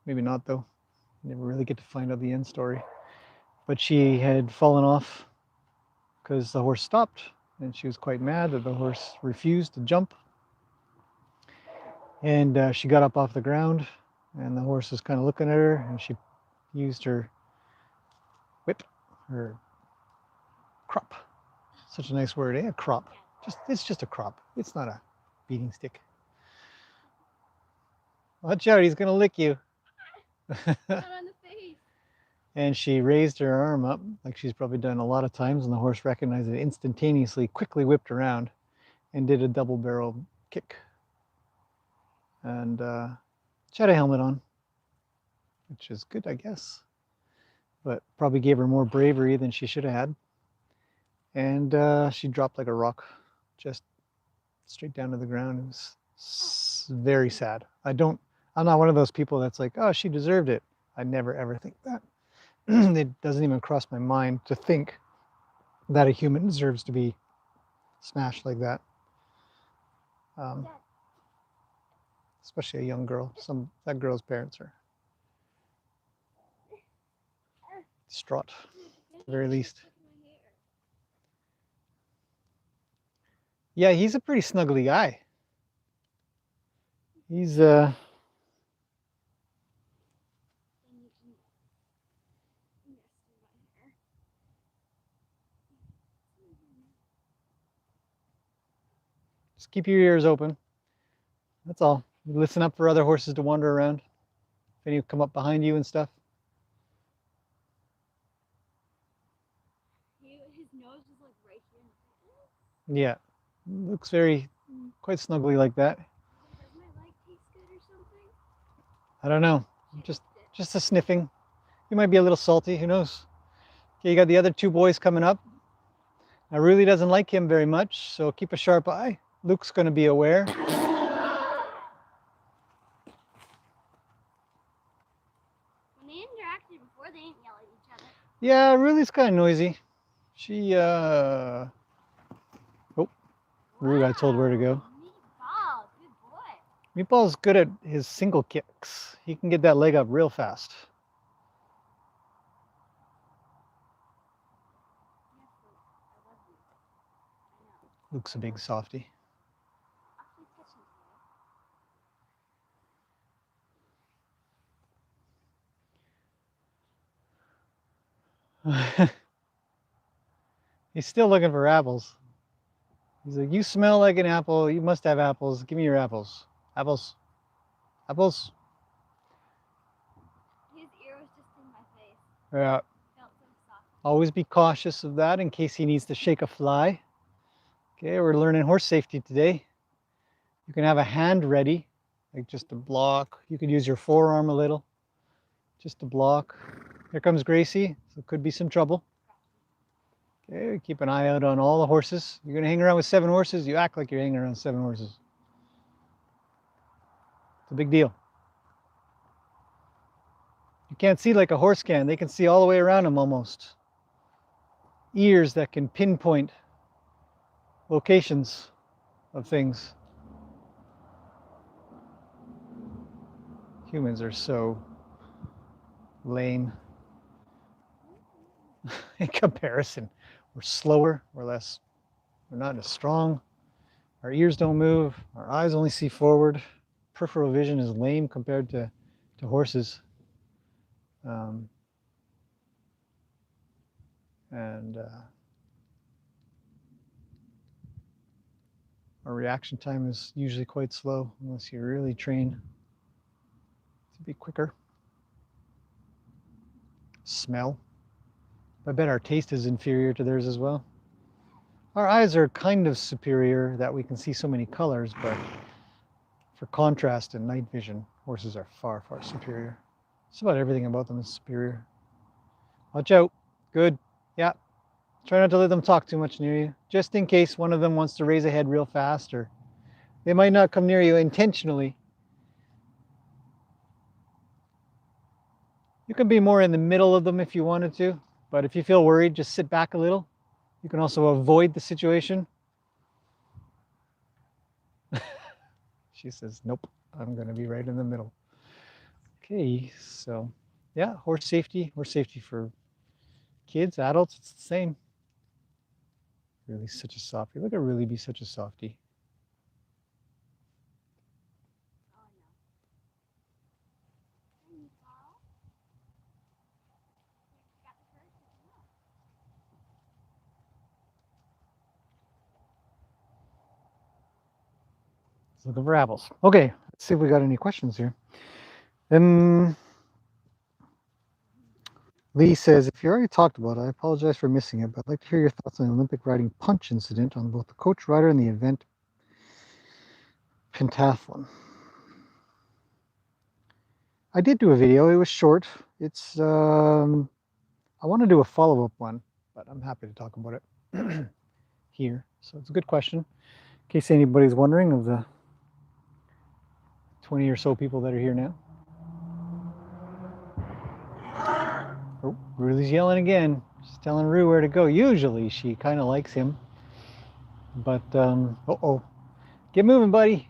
[SPEAKER 1] Maybe not, though. Never really get to find out the end story. But she had fallen off because the horse stopped. and she was quite mad that the horse refused to jump. And she got up off the ground, and the horse was kind of looking at her, and she used her whip, her crop. Such a nice word, eh? A crop. It's just a crop. It's not a beating stick. Watch out, he's gonna lick you.
[SPEAKER 2] Not on the face.
[SPEAKER 1] And she raised her arm up, like she's probably done a lot of times, and the horse recognized it instantaneously, quickly whipped around, and did a double barrel kick. And she had a helmet on, which is good, I guess, but probably gave her more bravery than she should have had. And she dropped like a rock, just straight down to the ground. It was very sad. I'm not one of those people that's like, oh, she deserved it. I never ever think that. It doesn't even cross my mind to think that a human deserves to be smashed like that. Especially a young girl. That girl's parents are distraught, at the very least. Yeah, he's a pretty snuggly guy. He's just keep your ears open. That's all. Listen up for other horses to wander around. If any come up behind you and stuff.
[SPEAKER 2] His nose is like right here.
[SPEAKER 1] Yeah, looks quite snuggly like that.
[SPEAKER 2] Does my leg taste good or something?
[SPEAKER 1] I don't know. Just a sniffing. You might be a little salty. Who knows? Okay, you got the other two boys coming up. I really doesn't like him very much, so keep a sharp eye. Luke's going to be aware.
[SPEAKER 2] When they interacted before, they didn't yell at each other.
[SPEAKER 1] Yeah, Ruli's kind of noisy. She, oh, Ruli got told where to go.
[SPEAKER 2] Meatball, good boy.
[SPEAKER 1] Meatball's good at his single kicks. He can get that leg up real fast. Luke's a big softy. He's still looking for apples. He's like, you smell like an apple. You must have apples. Give me your apples. Apples. Apples.
[SPEAKER 2] His ear was just in my face.
[SPEAKER 1] Yeah.
[SPEAKER 2] Felt so soft.
[SPEAKER 1] Always be cautious of that in case he needs to shake a fly. Okay, we're learning horse safety today. You can have a hand ready, like just to block. You can use your forearm a little, just to block. Here comes Gracie, so could be some trouble. Okay, keep an eye out on all the horses. You're gonna hang around with 7 horses, you act like you're hanging around 7 horses. It's a big deal. You can't see like a horse can. They can see all the way around them almost. Ears that can pinpoint locations of things. Humans are so lame in comparison. We're slower, we're not as strong. Our ears don't move, our eyes only see forward. Peripheral vision is lame compared to horses. Our reaction time is usually quite slow unless you really train to be quicker. Smell. I bet our taste is inferior to theirs as well. Our eyes are kind of superior that we can see so many colors, but for contrast and night vision, horses are far, far superior. Just about everything about them is superior. Watch out. Good. Yeah. Try not to let them talk too much near you, just in case one of them wants to raise a head real fast, or they might not come near you intentionally. You can be more in the middle of them if you wanted to, but if you feel worried, just sit back a little. You can also avoid the situation. She says, nope, I'm going to be right in the middle. Okay, so yeah, horse safety for kids, adults, it's the same. Really such a softie. Look at Really be such a softie. Let's look for apples. Okay, let's see if we got any questions here. Lee says, if you already talked about it, I apologize for missing it, but I'd like to hear your thoughts on the Olympic riding punch incident on both the coach rider and the event pentathlon. I did do a video. It was short. It's I want to do a follow-up one, but I'm happy to talk about it here. So it's a good question. In case anybody's wondering, of the 20 or so people that are here now. Oh, Ruli's yelling again. She's telling Rue where to go. Usually she kind of likes him. But, uh-oh. Get moving, buddy.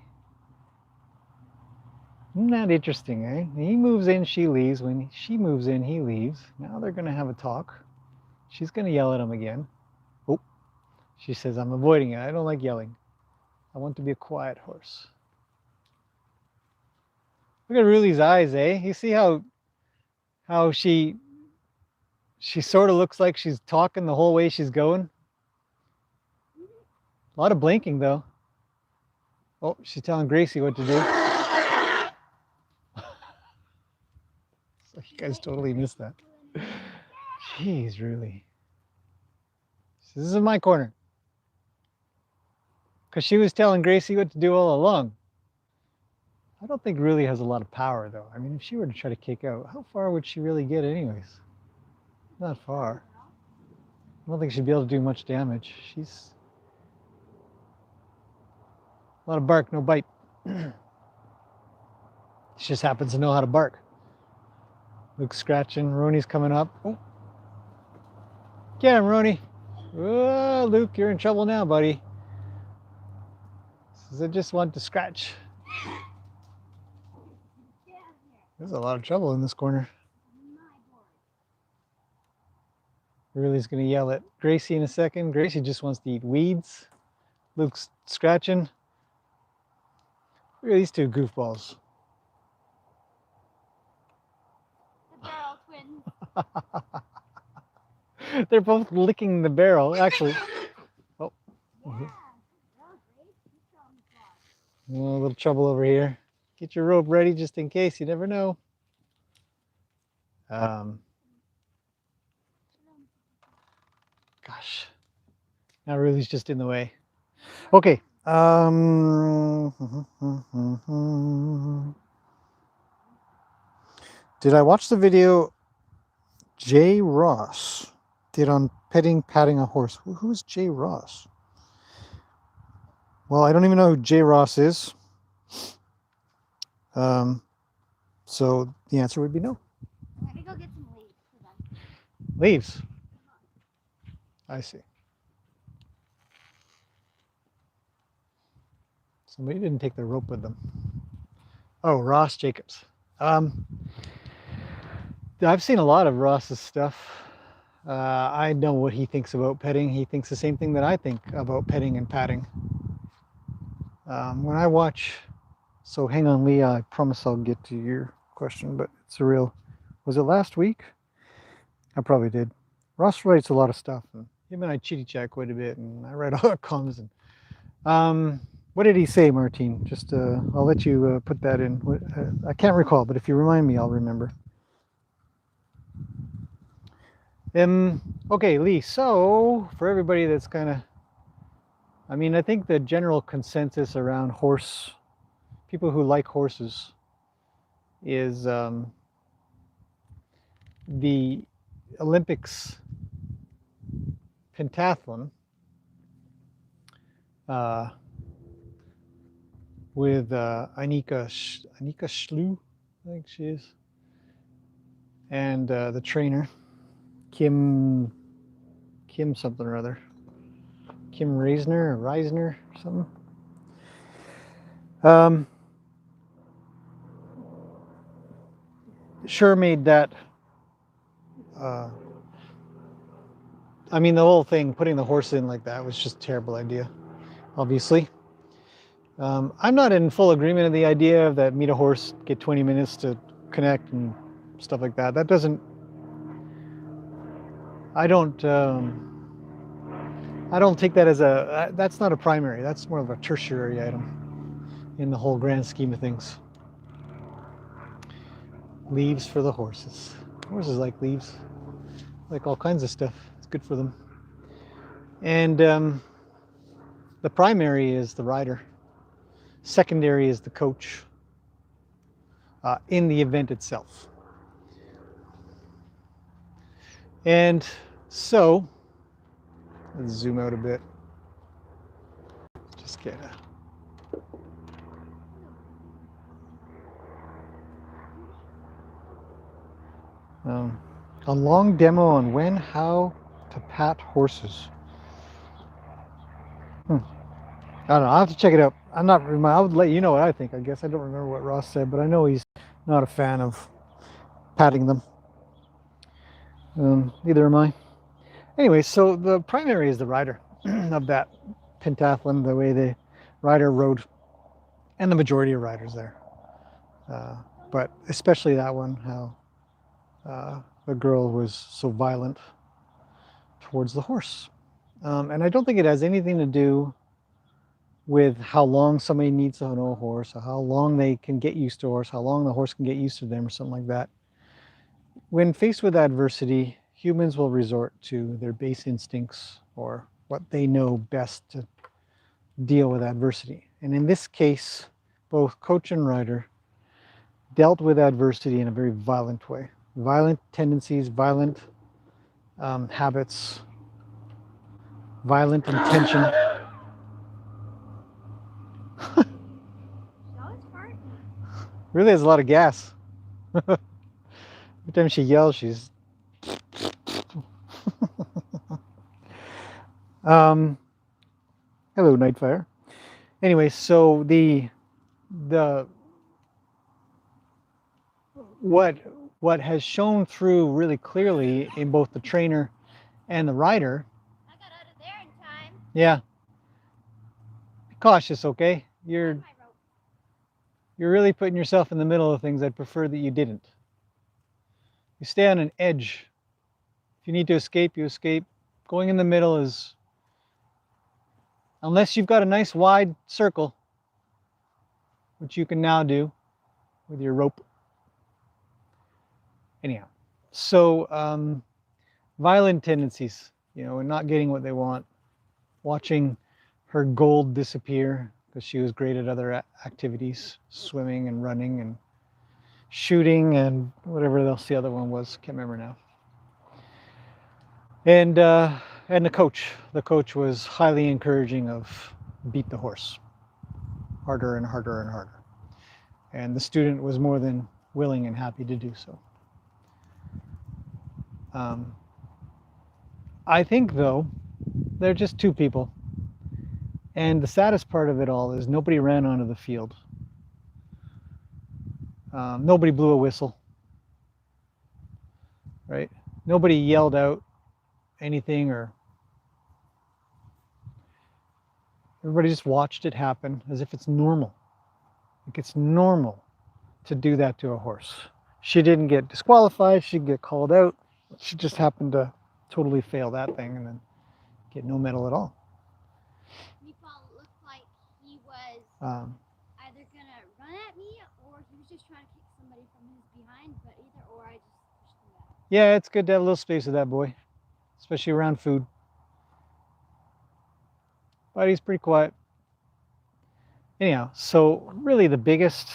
[SPEAKER 1] Isn't that interesting, eh? He moves in, she leaves. When she moves in, he leaves. Now they're going to have a talk. She's going to yell at him again. Oh, she says, I'm avoiding it. I don't like yelling. I want to be a quiet horse. Look at Ruli's eyes, eh? You see how she sort of looks like she's talking the whole way she's going? A lot of blinking, though. Oh, she's telling Gracie what to do. So you guys totally missed that. Jeez, really. This is my corner. Because she was telling Gracie what to do all along. I don't think Really has a lot of power, though. I mean, if she were to try to kick out, how far would she really get anyways? Not far. I don't think she'd be able to do much damage. She's a lot of bark, no bite. She just happens to know how to bark. Luke's scratching. Roni's coming up. Oh. Get him, Roni. Oh, Luke, you're in trouble now, buddy. Says I just want to scratch. There's a lot of trouble in this corner. Really's going to yell at Gracie in a second. Gracie just wants to eat weeds. Luke's scratching. Look at these two goofballs.
[SPEAKER 2] The barrel twins.
[SPEAKER 1] They're both licking the barrel, actually. Oh.
[SPEAKER 2] Yeah.
[SPEAKER 1] Oh, a little trouble over here. Get your rope ready just in case. You never know. Gosh. Now Ruli's just in the way. Okay. Did I watch the video Jay Ross did on patting a horse? Who is Jay Ross? Well, I don't even know who Jay Ross is. So the answer would be no.
[SPEAKER 2] Let me go get some leaves for them.
[SPEAKER 1] Leaves. I see. Somebody didn't take their rope with them. Oh, Ross Jacobs. I've seen a lot of Ross's stuff. I know what he thinks about petting. He thinks the same thing that I think about petting and patting. When I watch, so hang on, Leah, I promise I'll get to your question, but it's a real, was it last week? I probably did. Ross writes a lot of stuff, and him and I chitty chat quite a bit, and I write all the comments. And what did he say, Martine? Just I'll let you put that in. I can't recall, but if you remind me, I'll remember. Okay, Lee. So for everybody that's kind of, I mean, I think the general consensus around people who like horses is the Olympics pentathlon with Anika Schlu, I think she is, and the trainer Kim something or other, Kim Reisner or something. Sure made that I mean, the whole thing, putting the horse in like that was just a terrible idea, obviously. I'm not in full agreement of the idea of that meet a horse, get 20 minutes to connect and stuff like that. That doesn't, I don't take that as that's not a primary, that's more of a tertiary item in the whole grand scheme of things. Leaves for the horses. Horses like leaves, like all kinds of stuff. It's good for them. And the primary is the rider. Secondary is the coach in the event itself. And so, let's zoom out a bit. Just get a long demo on when, how to pat horses. I don't know. I'll have to check it out. I would let you know what I think. I guess I don't remember what Ross said, but I know he's not a fan of patting them. Neither am I. Anyway, so the primary is the rider of that pentathlon, the way the rider rode, and the majority of riders there. But especially that one, how the girl was so violent towards the horse. And I don't think it has anything to do with how long somebody needs to know a horse, or how long they can get used to a horse, how long the horse can get used to them, or something like that. When faced with adversity, humans will resort to their base instincts or what they know best to deal with adversity. And in this case, both coach and rider dealt with adversity in a very violent way. Violent tendencies, violent habits, violent intention. Really has a lot of gas. Every time she yells, she's hello, Nightfire. Anyway, so the what has shown through really clearly in both the trainer and the rider.
[SPEAKER 2] I got out of there in time.
[SPEAKER 1] Yeah. Be cautious, okay? You're really putting yourself in the middle of things. I'd prefer that you didn't. You stay on an edge. If you need to escape, you escape. Going in the middle is, unless you've got a nice wide circle, which you can now do with your rope. Anyhow, so violent tendencies, and not getting what they want, watching her gold disappear because she was great at other activities, swimming and running and shooting and whatever else the other one was, can't remember now. And the coach was highly encouraging of beat the horse, harder and harder and harder. And the student was more than willing and happy to do so. I think, though, they're just two people. And the saddest part of it all is nobody ran onto the field. Nobody blew a whistle, right? Nobody yelled out anything, or everybody just watched it happen as if it's normal. Like it's normal to do that to a horse. She didn't get disqualified, she'd get called out. She just happened to totally fail that thing and then get no medal at all.
[SPEAKER 2] Meatball looked like he was either gonna run at me or he was just trying to kick somebody from his behind, but either or I just pushed him back.
[SPEAKER 1] Yeah, it's good to have a little space with that boy, especially around food. But he's pretty quiet. Anyhow, so really the biggest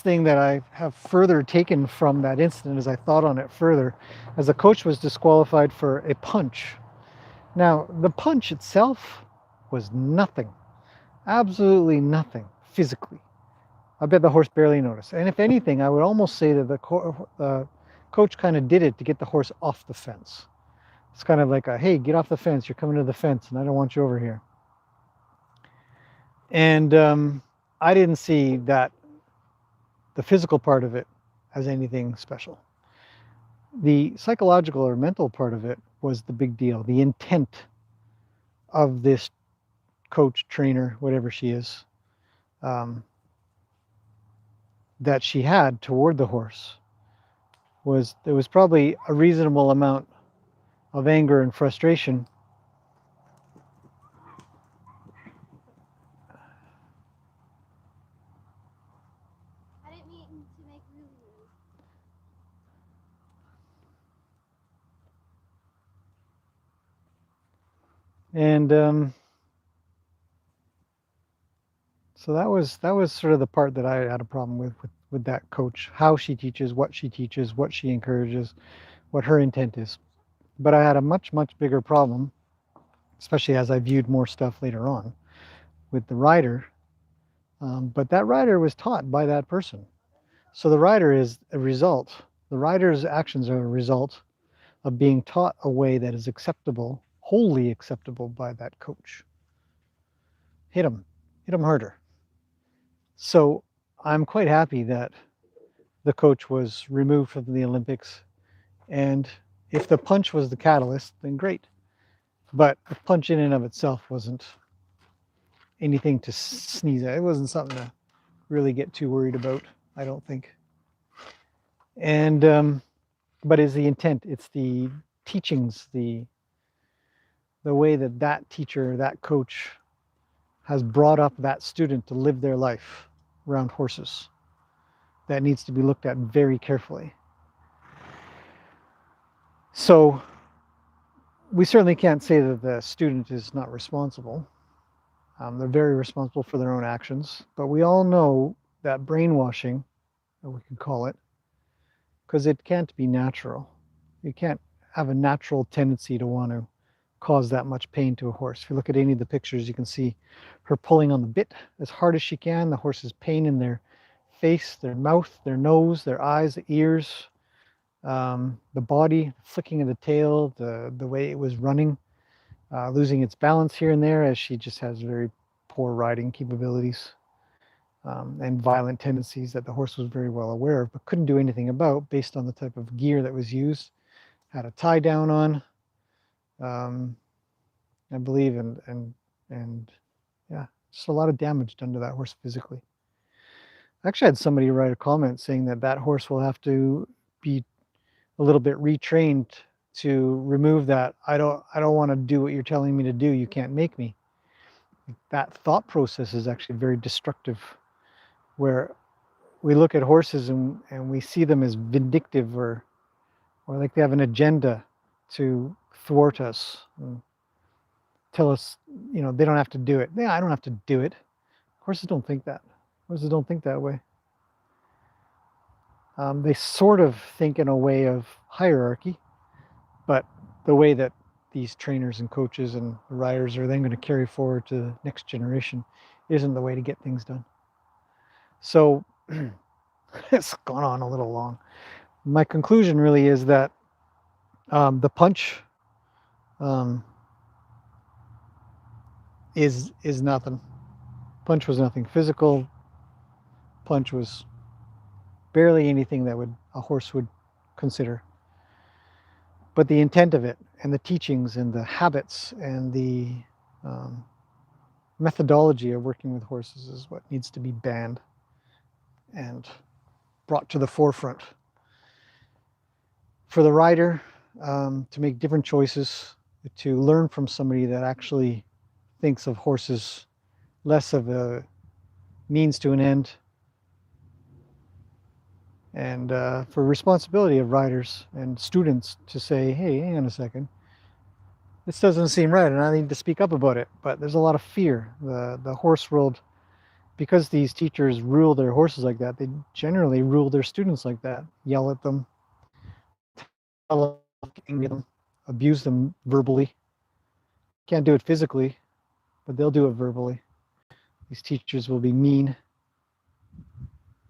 [SPEAKER 1] thing that I have further taken from that incident as I thought on it further, as the coach was disqualified for a punch. Now, the punch itself was nothing, absolutely nothing physically. I bet the horse barely noticed. And if anything, I would almost say that the coach kind of did it to get the horse off the fence. It's kind of like a, hey, get off the fence, you're coming to the fence and I don't want you over here. And I didn't see that the physical part of it as anything special. The psychological or mental part of it was the big deal. The intent of this coach, trainer, whatever she is, that she had toward the horse was, there was probably a reasonable amount of anger and frustration.
[SPEAKER 2] I didn't mean to make really rude.
[SPEAKER 1] And so that was sort of the part that I had a problem with that coach, how she teaches, what she encourages, what her intent is. But I had a much bigger problem, especially as I viewed more stuff later on, with the rider. But that rider was taught by that person. So the rider is a result. The rider's actions are a result of being taught a way that is acceptable, wholly acceptable by that coach. Hit him harder. So I'm quite happy that the coach was removed from the Olympics. And if the punch was the catalyst, then great. But the punch in and of itself wasn't anything to sneeze at. It wasn't something to really get too worried about, I don't think. And but is the intent, it's the teachings, the way that that teacher, that coach has brought up that student to live their life around horses, that needs to be looked at very carefully. So we certainly can't say that the student is not responsible. They're very responsible for their own actions, but we all know that brainwashing, or we can call it, because it can't be natural. You can't have a natural tendency to want to cause that much pain to a horse. If you look at any of the pictures, you can see her pulling on the bit as hard as she can, the horse's pain in their face, their mouth, their nose, their eyes, the ears, the body, flicking of the tail, the way it was running, losing its balance here and there, as she just has very poor riding capabilities, and violent tendencies that the horse was very well aware of, but couldn't do anything about based on the type of gear that was used. Had a tie down on, I believe, and yeah, just a lot of damage done to that horse physically. I actually had somebody write a comment saying that that horse will have to be a little bit retrained to remove that. I don't want to do what you're telling me to do. You can't make me. That thought process is actually very destructive, where we look at horses and we see them as vindictive, or like they have an agenda to thwart us and tell us, they don't have to do it. Yeah, I don't have to do it. Horses don't think that. Horses don't think that way. They sort of think in a way of hierarchy, but the way that these trainers and coaches and riders are then going to carry forward to the next generation isn't the way to get things done. So it's gone on a little long. My conclusion really is that the punch is nothing. Punch was nothing physical. Punch was barely anything that a horse would consider. But the intent of it, and the teachings, and the habits, and the methodology of working with horses is what needs to be banned and brought to the forefront. For the rider to make different choices, to learn from somebody that actually thinks of horses less of a means to an end, and for responsibility of riders and students to say, hey, hang on a second, this doesn't seem right and I need to speak up about it. But there's a lot of fear. The horse world, because these teachers rule their horses like that, they generally rule their students like that, yell at them, angry at them, abuse them verbally. Can't do it physically, but they'll do it verbally. These teachers will be mean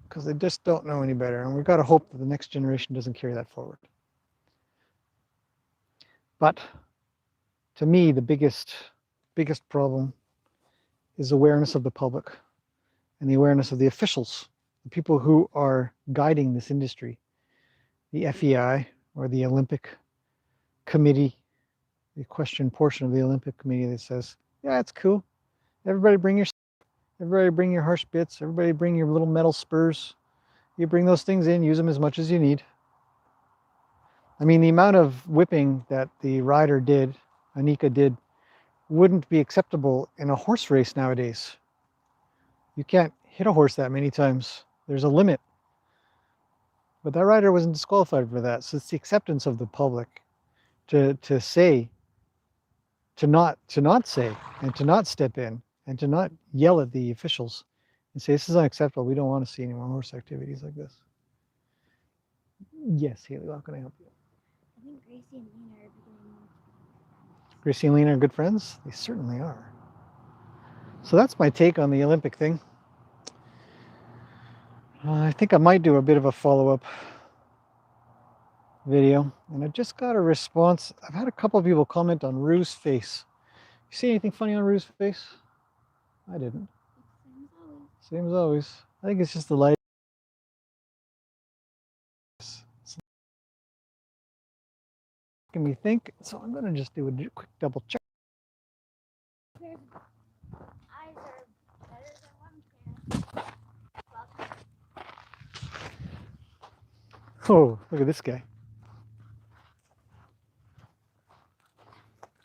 [SPEAKER 1] because they just don't know any better, and we've got to hope that the next generation doesn't carry that forward. But to me, the biggest problem is awareness of the public and the awareness of the officials, the people who are guiding this industry, the FEI, or the Olympic Committee, the equestrian portion of the Olympic Committee that says, yeah, it's cool. Everybody bring your harsh bits. Everybody bring your little metal spurs. You bring those things in, use them as much as you need. I mean, the amount of whipping that the rider did, Anika did, wouldn't be acceptable in a horse race nowadays. You can't hit a horse that many times. There's a limit. But that rider wasn't disqualified for that. So it's the acceptance of the public to say, to not say, and to not step in, and to not yell at the officials and say, this is unacceptable. We don't want to see any more horse activities like this. Yes, Haley, how can I help you?
[SPEAKER 2] I think Gracie and Lena are beginning.
[SPEAKER 1] Gracie and Lena are good friends? They certainly are. So that's my take on the Olympic thing. I think I might do a bit of a follow-up video. And I just got a response. I've had a couple of people comment on Rue's face. You see anything funny on Rue's face? I didn't. Same as always. I think it's just the light. Making me think. So I'm going to just do a quick double check.
[SPEAKER 2] Eyes are better than one pair.
[SPEAKER 1] Oh, look at this guy.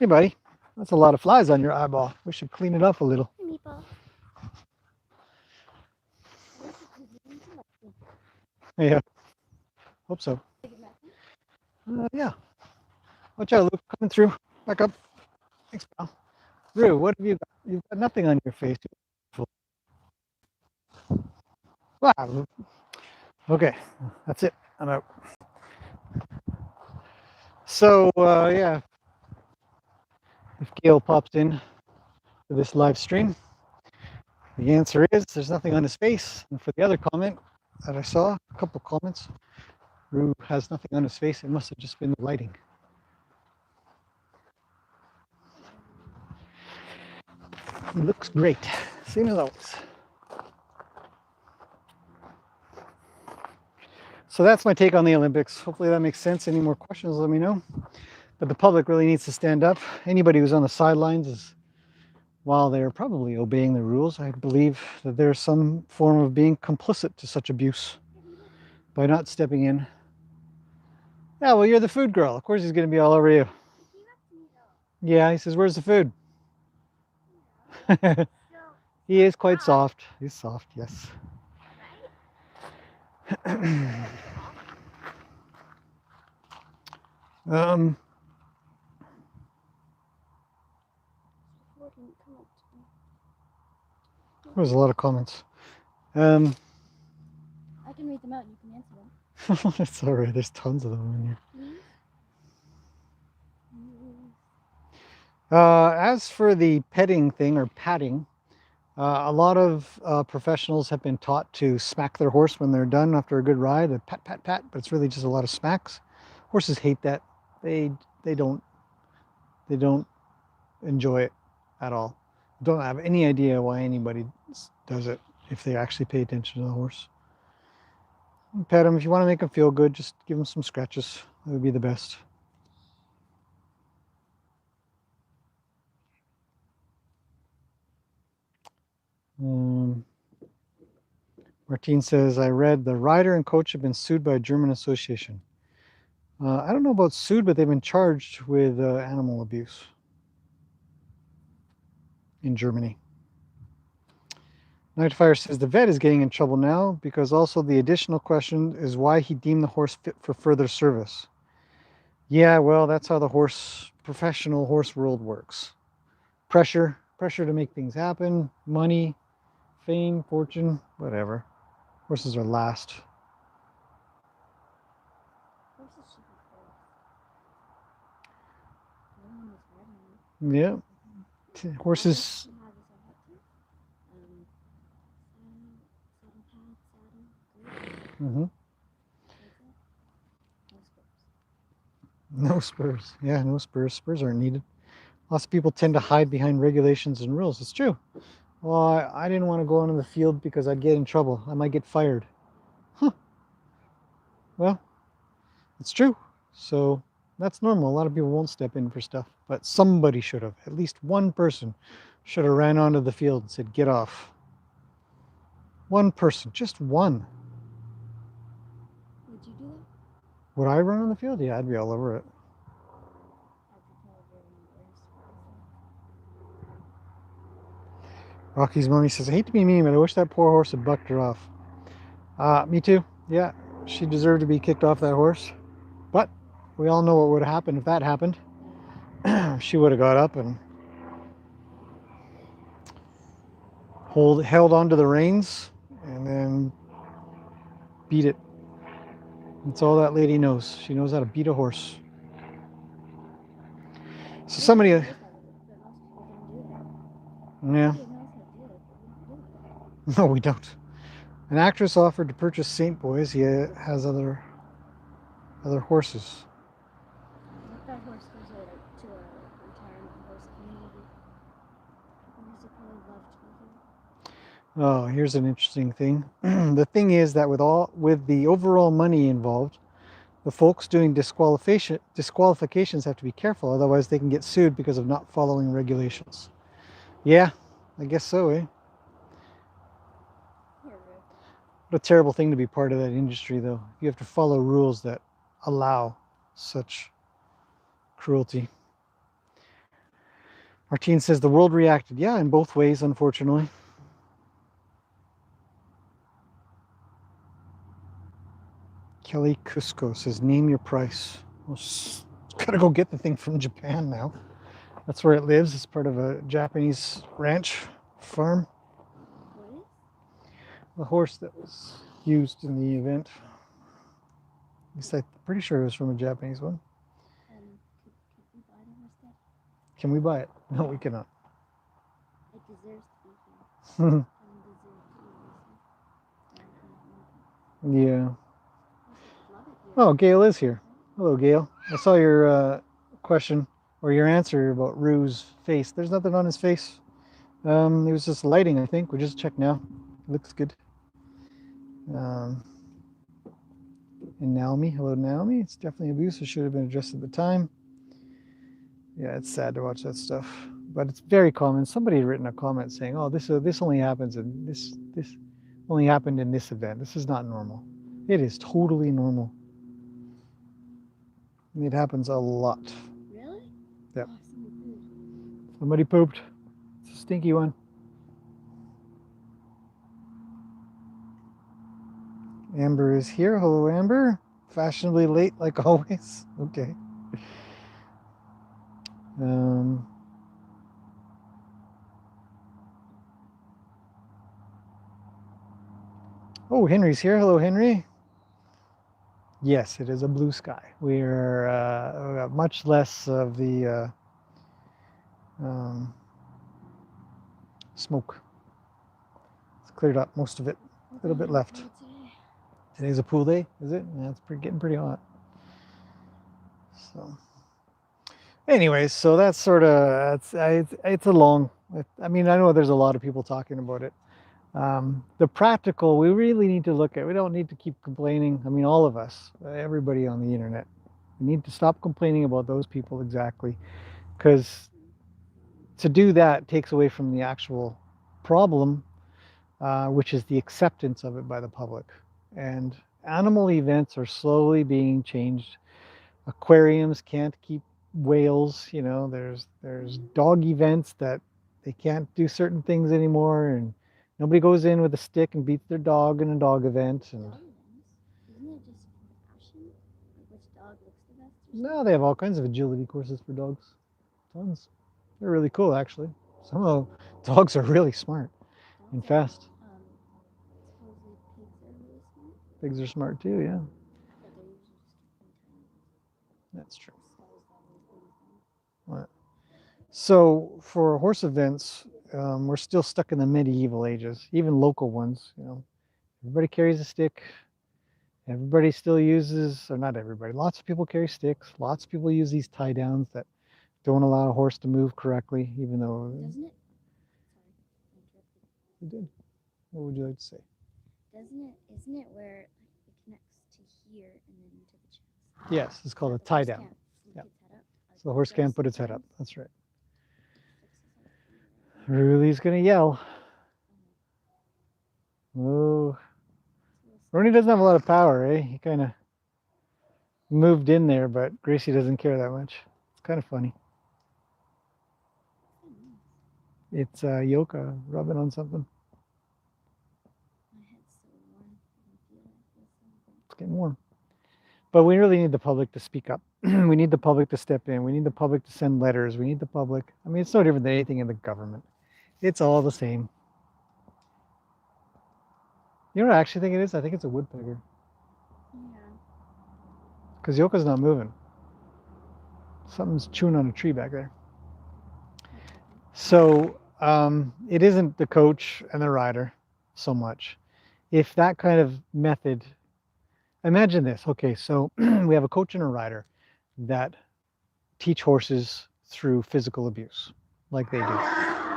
[SPEAKER 1] Hey, buddy. That's a lot of flies on your eyeball. We should clean it up a little.
[SPEAKER 2] Meatball.
[SPEAKER 1] Yeah. Hope so. Yeah. Watch out, Luke. Coming through. Back up. Thanks, pal. Rue, what have you got? You've got nothing on your face. Wow. Okay. That's it. I'm out. So, yeah. If Gail pops in for this live stream, the answer is there's nothing on his face. And for the other comment that I saw, a couple comments, Rue has nothing on his face. It must have just been the lighting. He looks great. Same as always. So that's my take on the Olympics. Hopefully that makes sense. Any more questions, let me know. But the public really needs to stand up. Anybody who's on the sidelines is, while they're probably obeying the rules, I believe that there's some form of being complicit to such abuse by not stepping in. Yeah, well, you're the food girl. Of course he's going to be all over you. Yeah, he says, where's the food? He is quite soft. He's soft, yes. There's a lot of comments.
[SPEAKER 2] I can read them out and you can answer them.
[SPEAKER 1] It's all right. There's tons of them in here. As for the petting thing or patting, a lot of professionals have been taught to smack their horse when they're done after a good ride. A pat, pat, pat, but it's really just a lot of smacks. Horses hate that. They don't enjoy it at all. Don't have any idea why anybody does it if they actually pay attention to the horse. Pet them. If you want to make them feel good, just give them some scratches. That would be the best. Martine says, I read the rider and coach have been sued by a German association. I don't know about sued, but they've been charged with animal abuse in Germany. Nightfire says the vet is getting in trouble now because also the additional question is why he deemed the horse fit for further service. Yeah, well, that's how the professional horse world works. Pressure to make things happen, money, fame, fortune, whatever. Horses are last. Yeah. Horses. No spurs. Yeah, no spurs. Spurs aren't needed. Lots of people tend to hide behind regulations and rules. It's true. Well, I didn't want to go out in the field because I'd get in trouble. I might get fired. Huh. Well, it's true. So That's normal. A lot of people won't step in for stuff, but somebody should have. At least one person should have ran onto the field and said, "Get off." One person, just one.
[SPEAKER 2] Would you do that?
[SPEAKER 1] Would I run on the field? Yeah, I'd be all over it. Rocky's mommy says, "I hate to be mean, but I wish that poor horse had bucked her off." Me too. Yeah, she deserved to be kicked off that horse. But we all know what would have happened if that happened. She would have got up and held onto the reins and then beat it. That's all that lady knows. She knows how to beat a horse. So somebody, yeah, no, we don't. An actress offered to purchase Saint Boys. He has other horses.
[SPEAKER 2] What that horse goes to a retirement horse community. He probably love to be here.
[SPEAKER 1] Oh, here's an interesting thing. The thing is that with the overall money involved, the folks doing disqualifications have to be careful, otherwise they can get sued because of not following regulations. Yeah, I guess so, eh? What a terrible thing to be part of that industry, though. You have to follow rules that allow such cruelty. Martine says the world reacted. Yeah, in both ways, unfortunately. Kelly Cusco says, name your price. Well, gotta go get the thing from Japan now. That's where it lives. It's part of a Japanese ranch farm. The horse that was used in the event. At least I'm pretty sure it was from a Japanese one. Can we buy it? No, we cannot.
[SPEAKER 2] It deserves to be here.
[SPEAKER 1] Yeah. Oh, Gail is here. Hello, Gail. I saw your question or your answer about Rue's face. There's nothing on his face. It was just lighting, I think. We'll just check now. It looks good. And Naomi. Hello, Naomi. It's definitely abuse. It should have been addressed at the time. Yeah, it's sad to watch that stuff, but it's very common. Somebody had written a comment saying, "Oh, this only happens in this only happened in this event. This is not normal." It is totally normal. It happens a lot.
[SPEAKER 2] Really?
[SPEAKER 1] Yep. Somebody pooped. It's a stinky one. Amber is here. Hello, Amber. Fashionably late, like always. Okay. Oh, Henry's here. Hello, Henry. Yes, it is a blue sky. We're much less of the smoke. It's cleared up most of it. A little bit left. Today's a pool day, is it? Yeah, it's getting pretty hot. So, anyways, so that's sort of it's a long. I mean, I know there's a lot of people talking about it. The practical, we really need to look at. We don't need to keep complaining. I mean, all of us, everybody on the internet, we need to stop complaining about those people exactly, because to do that takes away from the actual problem, which is the acceptance of it by the public. And animal events are slowly being changed. Aquariums can't keep whales. You know, there's dog events that they can't do certain things anymore, and nobody goes in with a stick and beats their dog in a dog event. And
[SPEAKER 2] isn't it just fashion? Like which dog looks the best?
[SPEAKER 1] No, they have all kinds of agility courses for dogs. Tons. They're really cool, actually. Some of the dogs are really smart and fast. Pigs are smart too, yeah. That's true. Right. So for horse events, we're still stuck in the medieval ages, even local ones. You know, everybody carries a stick. Everybody still uses, or not everybody, lots of people carry sticks. Lots of people use these tie downs that don't allow a horse to move correctly, even though.
[SPEAKER 2] Doesn't it? Sorry,
[SPEAKER 1] you did. What would you like to say?
[SPEAKER 2] Isn't it where it connects to here and then to the chest?
[SPEAKER 1] Yes, it's called a tie down. So the horse can't put its head up.
[SPEAKER 3] Sometimes
[SPEAKER 1] That's right.
[SPEAKER 3] fixes something.
[SPEAKER 1] Ruli's gonna yell. Oh, Ronnie doesn't have a lot of power, eh? He kind of moved in there, but Gracie doesn't care that much. It's kind of funny. It's Yoka rubbing on something.
[SPEAKER 3] My head's so warm. I can feel it.
[SPEAKER 1] It's getting warm. But we really need the public to speak up. We need the public to step in. We need the public to send letters. We need the public. I mean, it's no different than anything in the government. It's all the same. You know what I actually think it is? I think it's a woodpecker.
[SPEAKER 3] Yeah.
[SPEAKER 1] Because Yoka's not moving. Something's chewing on a tree back there. So it isn't the coach and the rider so much. If that kind of method, imagine this. Okay, so we have a coach and a rider that teach horses through physical abuse, like they do.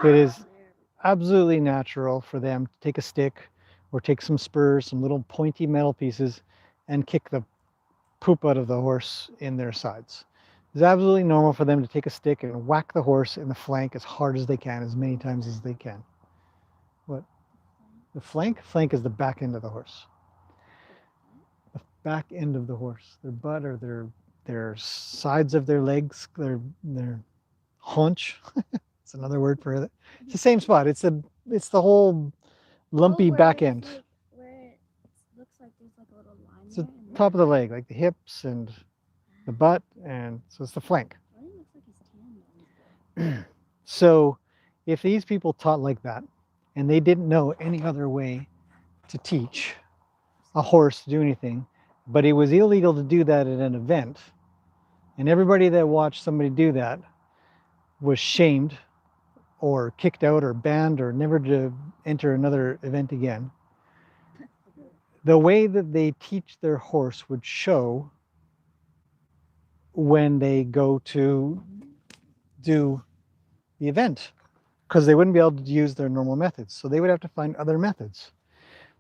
[SPEAKER 1] It is absolutely natural for them to take a stick or take some spurs, some little pointy metal pieces, and kick the poop out of the horse in their sides. It's absolutely normal for them to take a stick and whack the horse in the flank as hard as they can, as many times as they can. What? The flank? Flank is the back end of the horse. The back end of the horse. Their butt or their sides of their legs, their haunch. It's another word for it. It's the same spot. It's the whole lumpy back end.
[SPEAKER 3] Like, where it looks like there's like a little line
[SPEAKER 1] It's
[SPEAKER 3] there.
[SPEAKER 1] the top of the leg, like the hips and the butt, and so it's the flank.
[SPEAKER 3] I think it looks like his tan.
[SPEAKER 1] So if these people taught like that and they didn't know any other way to teach a horse to do anything, but it was illegal to do that at an event, and everybody that watched somebody do that was shamed or kicked out or banned or never to enter another event again, the way that they teach their horse would show when they go to do the event, because they wouldn't be able to use their normal methods. So they would have to find other methods.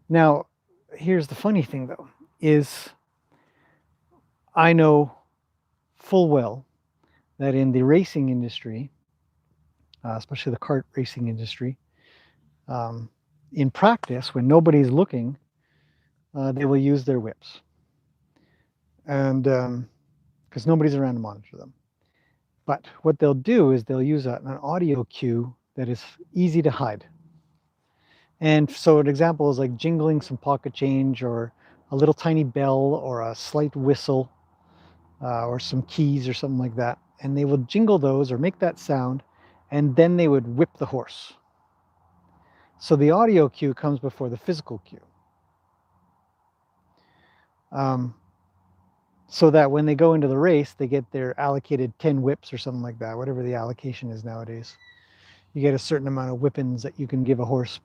[SPEAKER 1] Now, here's the funny thing though, is I know full well that in the racing industry, especially the kart racing industry, in practice, when nobody's looking, they will use their whips. And because nobody's around to monitor them. But what they'll do is they'll use an audio cue that is easy to hide. And so an example is like jingling some pocket change or a little tiny bell or a slight whistle or some keys or something like that. And they will jingle those or make that sound, and then they would whip the horse. So the audio cue comes before the physical cue. So that when they go into the race, they get their allocated 10 whips or something like that, whatever the allocation is nowadays. You get a certain amount of whippings that you can give a horse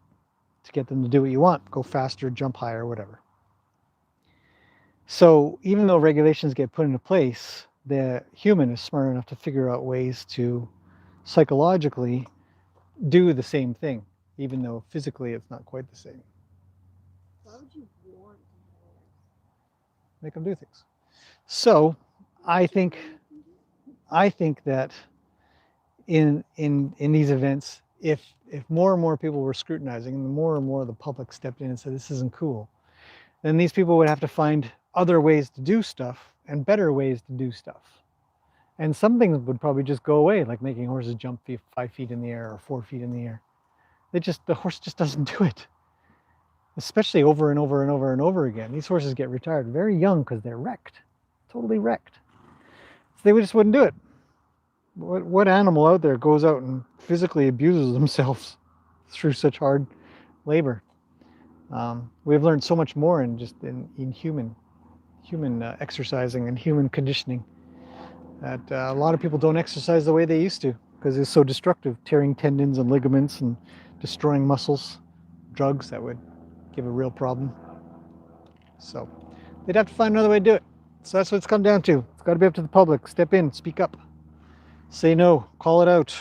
[SPEAKER 1] to get them to do what you want, go faster, jump higher, whatever. So even though regulations get put into place, the human is smart enough to figure out ways to psychologically do the same thing, even though physically it's not quite the same.
[SPEAKER 3] Why would you want to
[SPEAKER 1] Make them do things. So I think that in these events, if more and more people were scrutinizing, and the more and more the public stepped in and said this isn't cool, then these people would have to find other ways to do stuff and better ways to do stuff. And some things would probably just go away, like making horses jump 5 feet in the air or 4 feet in the air. The horse just doesn't do it, especially over and over and over and over again. These horses get retired very young because they're wrecked, totally wrecked. So they just wouldn't do it. What animal out there goes out and physically abuses themselves through such hard labor? We've learned so much more in human exercising and human conditioning that a lot of people don't exercise the way they used to because it's so destructive, tearing tendons and ligaments and destroying muscles, drugs that would give a real problem. So they'd have to find another way to do it. So that's what it's come down to. It's got to be up to the public. Step in, speak up, say no, call it out.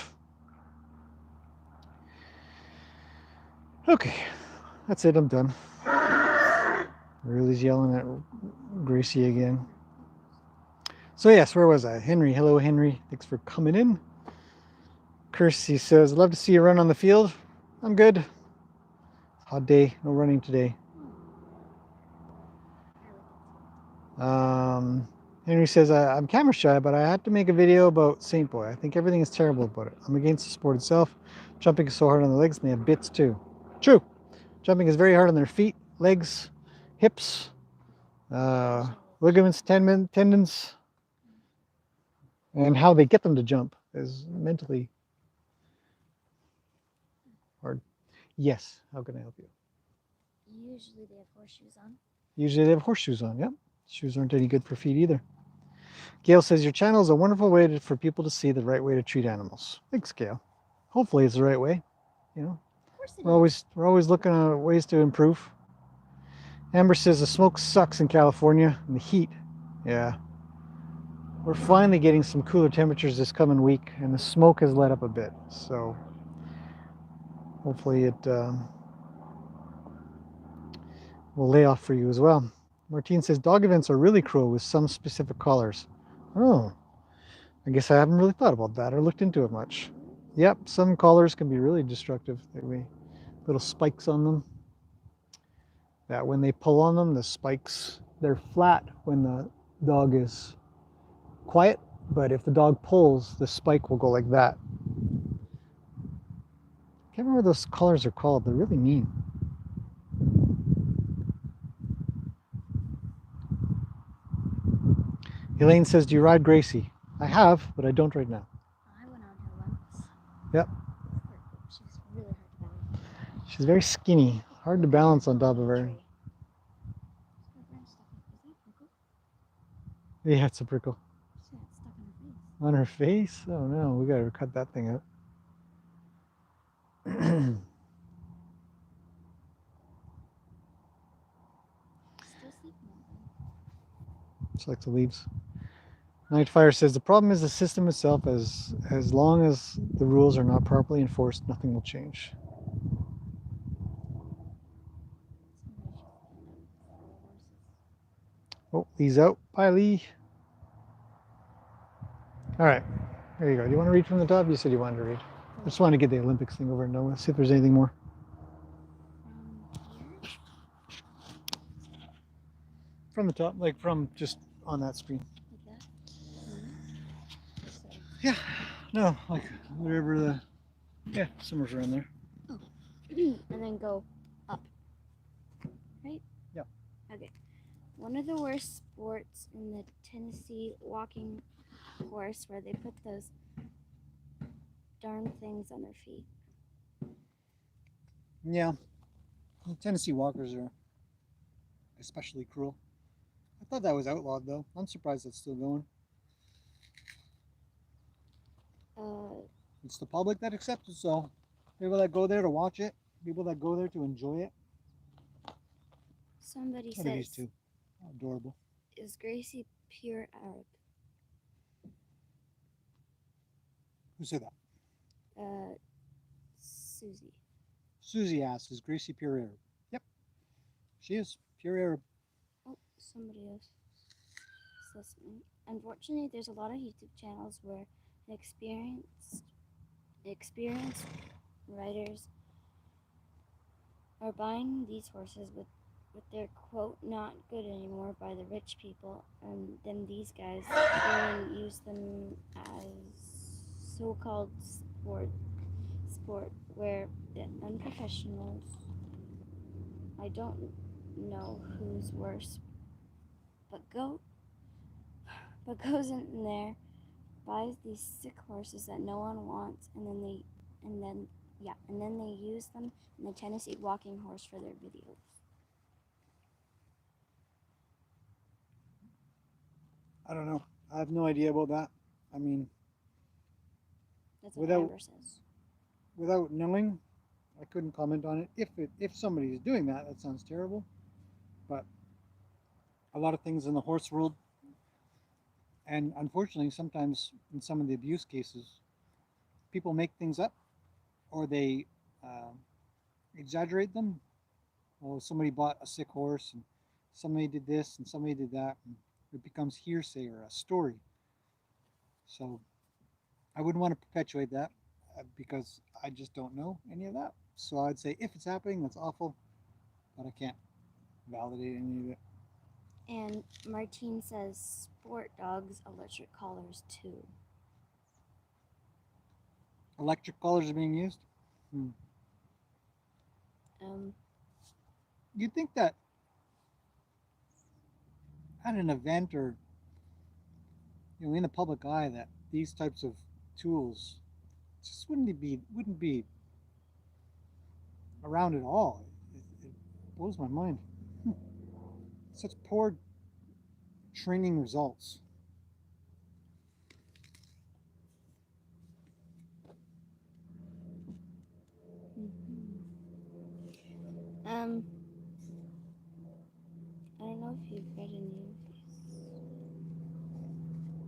[SPEAKER 1] Okay, that's it, I'm done. Ruli's yelling at Gracie again. So yes, where was I? Henry. Hello, Henry. Thanks for coming in. Kirsty says, love to see you run on the field. I'm good. Hot day. No running today. Henry says, I'm camera shy, but I had to make a video about Saint Boy. I think everything is terrible about it. I'm against the sport itself. Jumping is so hard on the legs and they have bits too. True. Jumping is very hard on their feet, legs, hips, ligaments, tendons, and how they get them to jump is mentally hard. Yes. How can I help you?
[SPEAKER 3] Usually they have horseshoes on.
[SPEAKER 1] Usually they have horseshoes on. Yep. Shoes aren't any good for feet either. Gail says, your channel is a wonderful way for people to see the right way to treat animals. Thanks, Gail. Hopefully it's the right way. You know,
[SPEAKER 3] Of course it
[SPEAKER 1] we're always looking at ways to improve. Amber says the smoke sucks in California and the heat. Yeah. We're finally getting some cooler temperatures this coming week, and the smoke has let up a bit. So hopefully it will lay off for you as well. Martine says dog events are really cruel with some specific collars. Oh, I guess I haven't really thought about that or looked into it much. Yep, some collars can be really destructive. There be little spikes on them. That when they pull on them, the spikes, they're flat when the dog is quiet, but if the dog pulls, the spike will go like that. I can't remember what those collars are called. They're really mean. Elaine says, do you ride Gracie? I have, but I don't right now.
[SPEAKER 3] I went on her once.
[SPEAKER 1] Yep.
[SPEAKER 3] She's really hard to balance.
[SPEAKER 1] She's very skinny. Hard to balance on top of her. Yeah, it's a prickle.
[SPEAKER 3] Shit, it's stuck on her face.
[SPEAKER 1] On her face? Oh no, we gotta cut that thing out.
[SPEAKER 3] Still sleeping on them.
[SPEAKER 1] Select the leaves. Nightfire says the problem is the system itself. As long as the rules are not properly enforced, nothing will change. Oh, Lee's out. Bye, Lee. All right, there you go. Do you want to read from the top? You said you wanted to read. I just wanted to get the Olympics thing over and done with. See if there's anything more. From the top, like from just on that screen.
[SPEAKER 3] Like that?
[SPEAKER 1] Yeah, no, like whatever the, yeah, somewhere around there.
[SPEAKER 3] Oh. And then go up. Right?
[SPEAKER 1] Yeah.
[SPEAKER 3] Okay. One of the worst sports in the Tennessee walking course where they put those darn things on their feet.
[SPEAKER 1] Yeah, the Tennessee walkers are especially cruel. I thought that was outlawed though. I'm surprised it's still going. It's the public that accepts it, so people that go there to watch it, people that go there to enjoy it.
[SPEAKER 3] Somebody
[SPEAKER 1] What are these
[SPEAKER 3] says,
[SPEAKER 1] two? Adorable.
[SPEAKER 3] is Gracie pure Arab?
[SPEAKER 1] Who said that?
[SPEAKER 3] Susie.
[SPEAKER 1] Susie asks, is Gracie pure Arab? Yep, she is pure Arab.
[SPEAKER 3] Oh, somebody else is listening. Unfortunately, there's a lot of YouTube channels where experienced riders are buying these horses with their quote not good anymore by the rich people, and then these guys go and use them as so-called sport where the unprofessionals, I don't know who's worse, but goes in there, buys these sick horses that no one wants, and then they use them in the Tennessee walking horse for their videos.
[SPEAKER 1] I don't know. I have no idea about that. I mean,
[SPEAKER 3] That's what Amber says.
[SPEAKER 1] Without knowing, I couldn't comment on it. If somebody is doing that, that sounds terrible. But a lot of things in the horse world, and unfortunately, sometimes in some of the abuse cases, people make things up, or they exaggerate them. Oh, somebody bought a sick horse, and somebody did this, and somebody did that. And it becomes hearsay or a story. So I wouldn't want to perpetuate that because I just don't know any of that. So I'd say if it's happening, that's awful, but I can't validate any of it.
[SPEAKER 3] And Martine says sport dogs, electric collars too.
[SPEAKER 1] Electric collars are being used. You'd think that at an event or in the public eye that these types of tools just wouldn't be around at all. It blows my mind. Such poor training results.
[SPEAKER 3] I don't know if you've read any of these.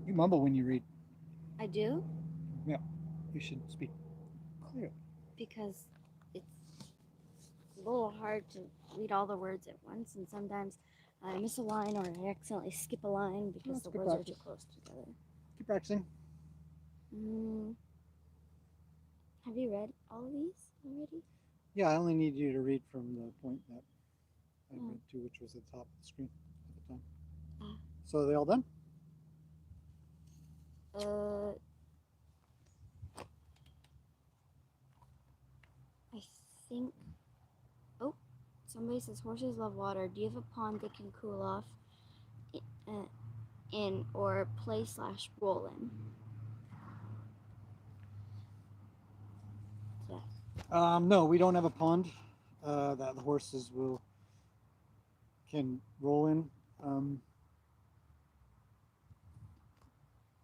[SPEAKER 1] You mumble when you read.
[SPEAKER 3] I do?
[SPEAKER 1] Yeah, you should speak clearly.
[SPEAKER 3] Because it's a little hard to read all the words at once, and sometimes I miss a line or I accidentally skip a line because the words are too close together.
[SPEAKER 1] Keep practicing.
[SPEAKER 3] Have you read all of these already?
[SPEAKER 1] Yeah, I only need you to read from the point that I read to, which was at the top of the screen at the time. So are they all done?
[SPEAKER 3] I think. Oh, somebody says horses love water. Do you have a pond they can cool off in or play/roll in? Yeah.
[SPEAKER 1] No, we don't have a pond that the horses can roll in.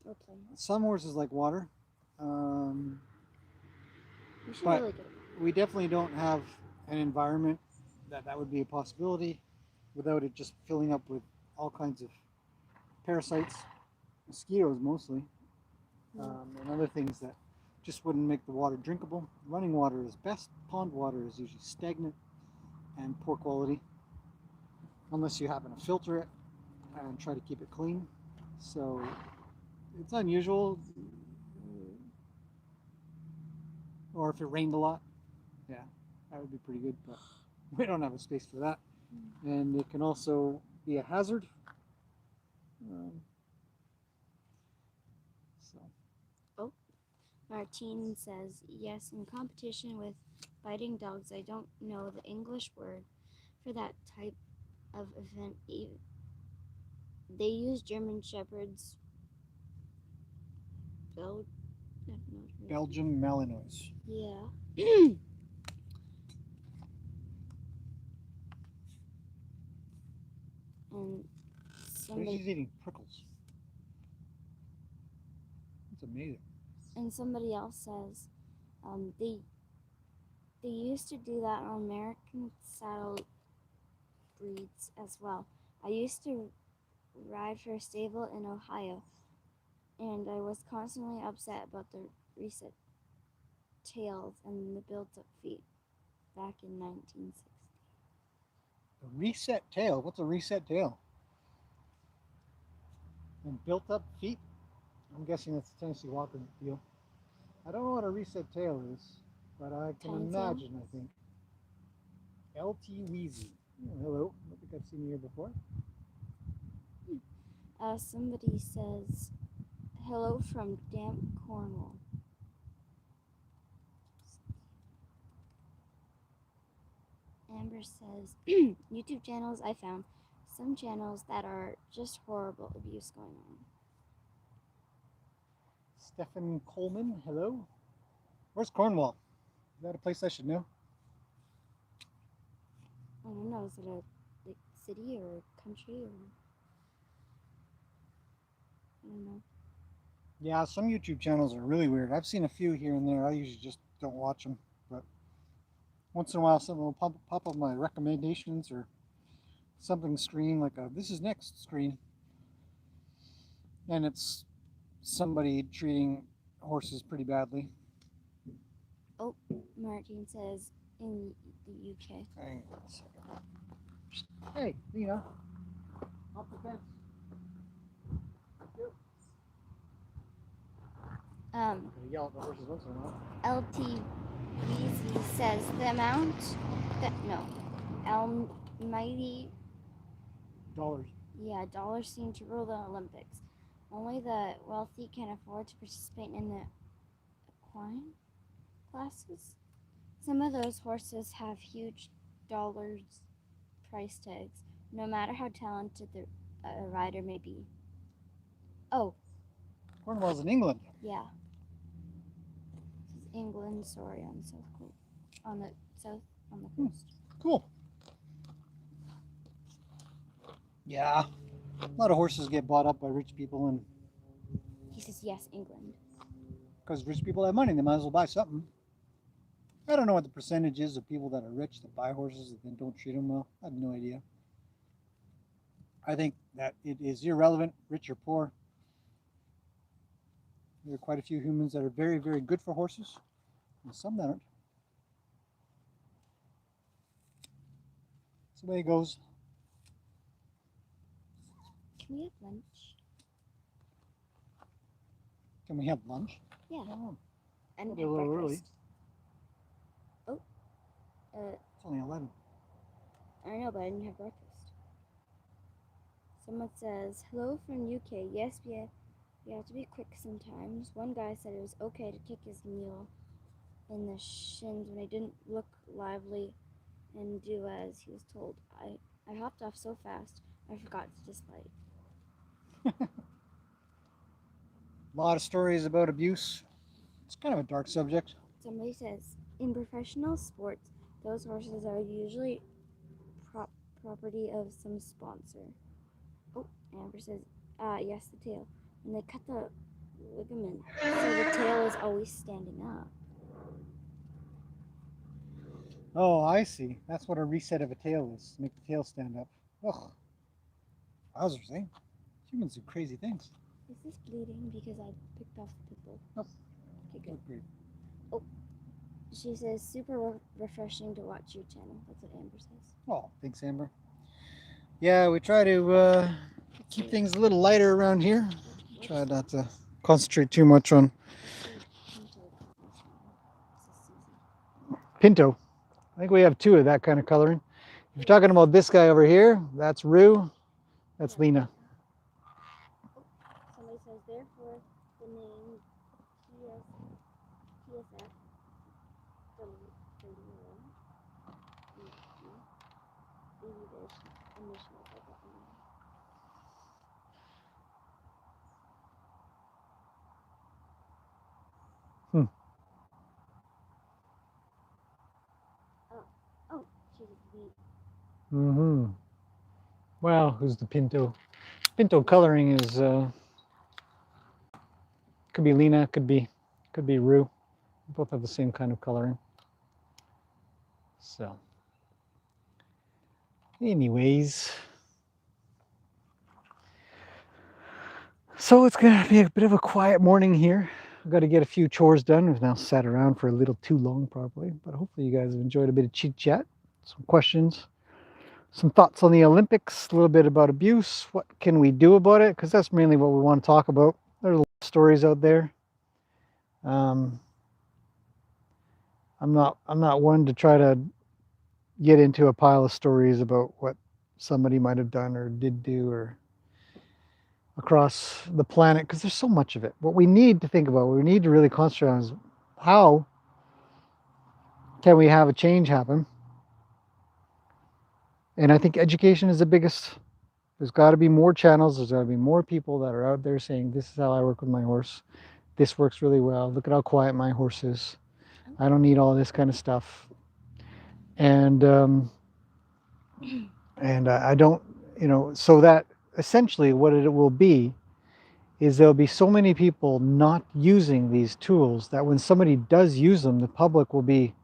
[SPEAKER 3] Okay.
[SPEAKER 1] Some horses like water,
[SPEAKER 3] We should
[SPEAKER 1] but
[SPEAKER 3] really get
[SPEAKER 1] we definitely don't have an environment that would be a possibility without it just filling up with all kinds of parasites, mosquitoes mostly, and other things that just wouldn't make the water drinkable. Running water is best. Pond water is usually stagnant and poor quality, unless you happen to filter it and try to keep it clean. So it's unusual. Or if it rained a lot, yeah, that would be pretty good, but we don't have a space for that. And it can also be a hazard.
[SPEAKER 3] Oh, Martine says, yes, in competition with biting dogs, I don't know the English word for that type of event. They use German Shepherds.
[SPEAKER 1] Belgian Malinois.
[SPEAKER 3] Yeah. And
[SPEAKER 1] She's eating prickles. That's amazing.
[SPEAKER 3] And somebody else says they used to do that on American saddle breeds as well. I used to ride for a stable in Ohio, and I was constantly upset about the reset tails and the built-up feet back in 1960.
[SPEAKER 1] A reset tail? What's a reset tail? And built-up feet? I'm guessing that's the Tennessee Walker deal. I don't know what a reset tail is, but I can imagine, I think. LT Wheezy. Oh, hello. I don't think I've seen you here before.
[SPEAKER 3] Somebody says, hello from damp Cornwall. Amber says, YouTube channels I found. Some channels that are just horrible abuse going on.
[SPEAKER 1] Stephen Coleman, hello. Where's Cornwall? Is that a place I should know?
[SPEAKER 3] I don't know. Is it a city or country or? I don't know.
[SPEAKER 1] Yeah, some YouTube channels are really weird. I've seen a few here and there. I usually just don't watch them, but once in a while something will pop up my recommendations or something screen like a "This is next" screen, and it's somebody treating horses pretty badly.
[SPEAKER 3] Oh, Martin says in the UK.
[SPEAKER 1] Hang on a second. Hey, Lena, off the fence. Yell at the horses once in a while.
[SPEAKER 3] LTVZ says the amount that almighty
[SPEAKER 1] Dollars.
[SPEAKER 3] dollars seem to rule the Olympics. Only the wealthy can afford to participate in the equine classes. Some of those horses have huge dollars price tags, no matter how talented the rider may be. Oh,
[SPEAKER 1] Cornwall's in England.
[SPEAKER 3] yeah. This is England, sorry, on the south coast. On the coast.
[SPEAKER 1] Cool. Yeah. A lot of horses get bought up by rich people, and
[SPEAKER 3] He says yes, England.
[SPEAKER 1] because rich people have money, they might as well buy something. I don't know what the percentage is of people that are rich that buy horses and then don't treat them well. I have no idea. I think that it is irrelevant, rich or poor. There are quite a few humans that are very, very good for horses, and some that aren't. That's the way it goes.
[SPEAKER 3] Can we have lunch?
[SPEAKER 1] Can we have lunch?
[SPEAKER 3] Yeah.
[SPEAKER 1] Oh,
[SPEAKER 3] And
[SPEAKER 1] it'll be a little early.
[SPEAKER 3] Oh.
[SPEAKER 1] It's only 11.
[SPEAKER 3] I know, but I didn't have breakfast. Someone says, hello from UK. Yes, we have to be quick sometimes. One guy said it was okay to kick his mule in the shins when he didn't look lively and do as he was told. I hopped off so fast, I forgot to just fight.
[SPEAKER 1] A lot of stories about abuse. It's kind of a dark subject.
[SPEAKER 3] Somebody says, in professional sports, those horses are usually property of some sponsor. Oh, Amber says, yes, the tail. When they cut the ligament, so the tail is always standing up.
[SPEAKER 1] Oh, I see. That's what a reset of a tail is. Make the tail stand up. Ugh. Wowzers, eh? Humans do crazy things.
[SPEAKER 3] Is this bleeding because I picked off the pimple?
[SPEAKER 1] Nope.
[SPEAKER 3] Okay, good.
[SPEAKER 1] Great.
[SPEAKER 3] Oh, she says, super refreshing to watch your channel. That's what Amber says.
[SPEAKER 1] Oh, thanks, Amber. Yeah, we try to keep things a little lighter around here. Try not to concentrate too much on Pinto. I think we have two of that kind of coloring. If you're talking about this guy over here, that's Rue. That's Lena.
[SPEAKER 3] Somebody says, therefore, the name TSF, Oh, she's the
[SPEAKER 1] Mm-hmm. Well, who's the Pinto? Pinto coloring is could be Lena, could be Rue. Both have the same kind of coloring. So, anyways, so it's gonna be a bit of a quiet morning here. I've got to get a few chores done. We've now sat around for a little too long, probably, but hopefully you guys have enjoyed a bit of chit chat, some questions, some thoughts on the Olympics, a little bit about abuse. What can we do about it? Because that's mainly what we want to talk about. There's a lot of stories out there. I'm not one to try to get into a pile of stories about what somebody might have done or did do or across the planet, because there's so much of it. What we need to think about, what we need to really concentrate on is how can we have a change happen? And I think education is the biggest. There's got to be more channels. There's got to be more people that are out there saying, this is how I work with my horse. This works really well. Look at how quiet my horse is. I don't need all this kind of stuff. And I don't, so that essentially what it will be is there'll be so many people not using these tools that when somebody does use them, the public will be,